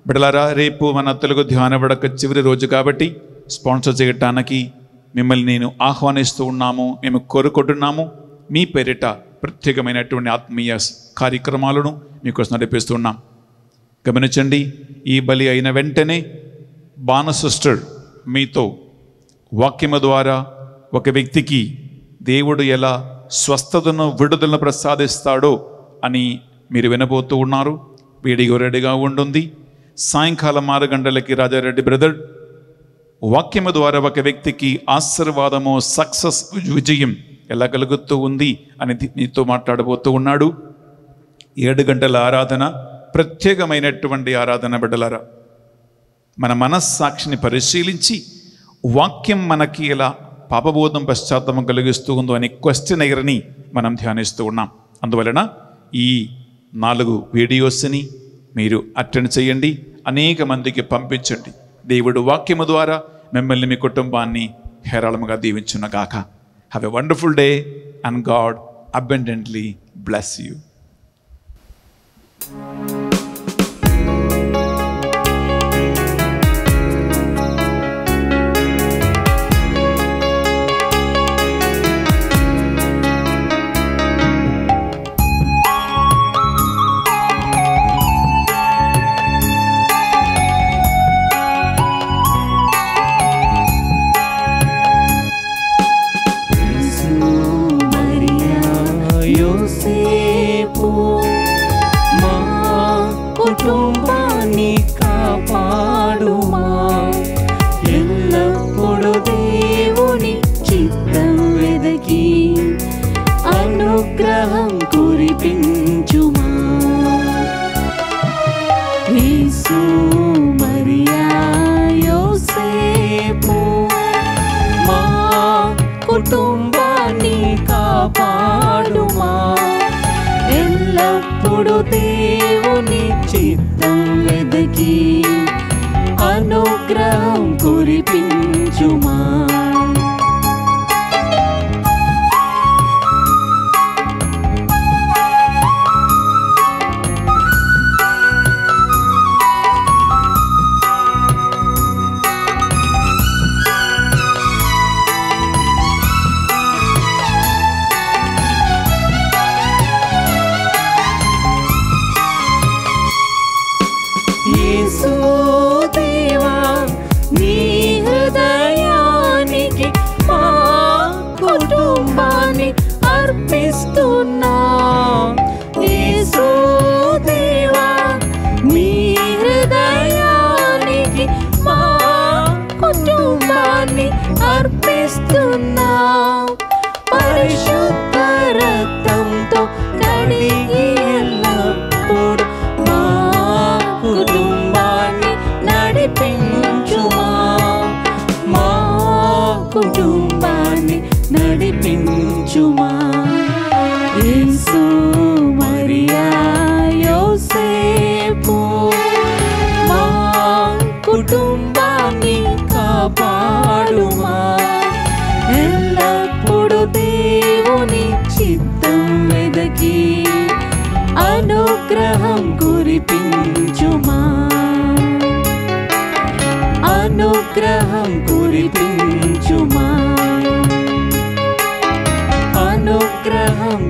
బిడ్డలారా, రేపు మన తెలుగు ధ్యాన వడక చివరి రోజు కాబట్టి స్పాన్సర్ చేయటానికి మిమ్మల్ని నేను ఆహ్వానిస్తూ ఉన్నాము. మేము కోరుకుంటున్నాము. మీ పేరిట ప్రత్యేకమైనటువంటి ఆత్మీయ కార్యక్రమాలను మీకోసం నడిపిస్తున్నాం. గమనించండి, ఈ బలి అయిన వెంటనే బాణ సిస్టర్ మీతో వాక్యము ద్వారా ఒక వ్యక్తికి దేవుడు ఎలా స్వస్థతను, విడుదలను ప్రసాదిస్తాడో అని మీరు వినబోతూ ఉన్నారు. వీడియో రెడీగా ఉంటుంది. సాయంకాలం 6 గంటలకి రాజారెడ్డి బ్రదర్ వాక్యము ద్వారా ఒక వ్యక్తికి ఆశీర్వాదము, సక్సెస్, విజయం ఎలా కలుగుతూ ఉంది అని మీతో మాట్లాడబోతూ ఉన్నాడు. 7 గంటల ఆరాధన ప్రత్యేకమైనటువంటి ఆరాధన. బిడ్డలారా, మన మనస్సాక్షిని పరిశీలించి వాక్యం మనకి ఎలా పాపబోధం, పశ్చాత్తాపం కలిగిస్తూ ఉందో అనే క్వశ్చన్ ఎగరని మనం ధ్యానిస్తూ ఉన్నాం. అందువలన ఈ 4 వీడియోస్ని మీరు అటెండ్ చేయండి, అనేక మందికి పంపించండి. దేవుడు వాక్యము ద్వారా మిమ్మల్ని, మీ కుటుంబాన్ని హేరాళముగా దీవించునగాక. Have a wonderful day and God abundantly bless you. కుటుంబాన్ని కాపాడుమా, ఎల్లప్పుడు దేవుని చిత్తం వెదకి అనుగ్రహం కురిపించుమా. యేసు మరియా యోసేపు మా కుటుంబాన్ని కాపాడుమా, ఎల్లప్పుడు దేవుని చిత్తం వెదకి అనుగ్రహం కురిపించుమా. పరిశుద్ధ రక్తంతో కడిగి ఎల్లప్పుడు మా కుటుంబాన్ని నడిపించుమా, మా కుటుంబాన్ని నడిపించుమా. యేసు మరియా యోసేపు మా కుటుంబాన్ని కాపాడుమా, ఎల్లప్పుడు దేవుని చిత్తం వెదకి అనుగ్రహం కురిపించుమా, అనుగ్రహం కురిపించుమా, అనుగ్రహం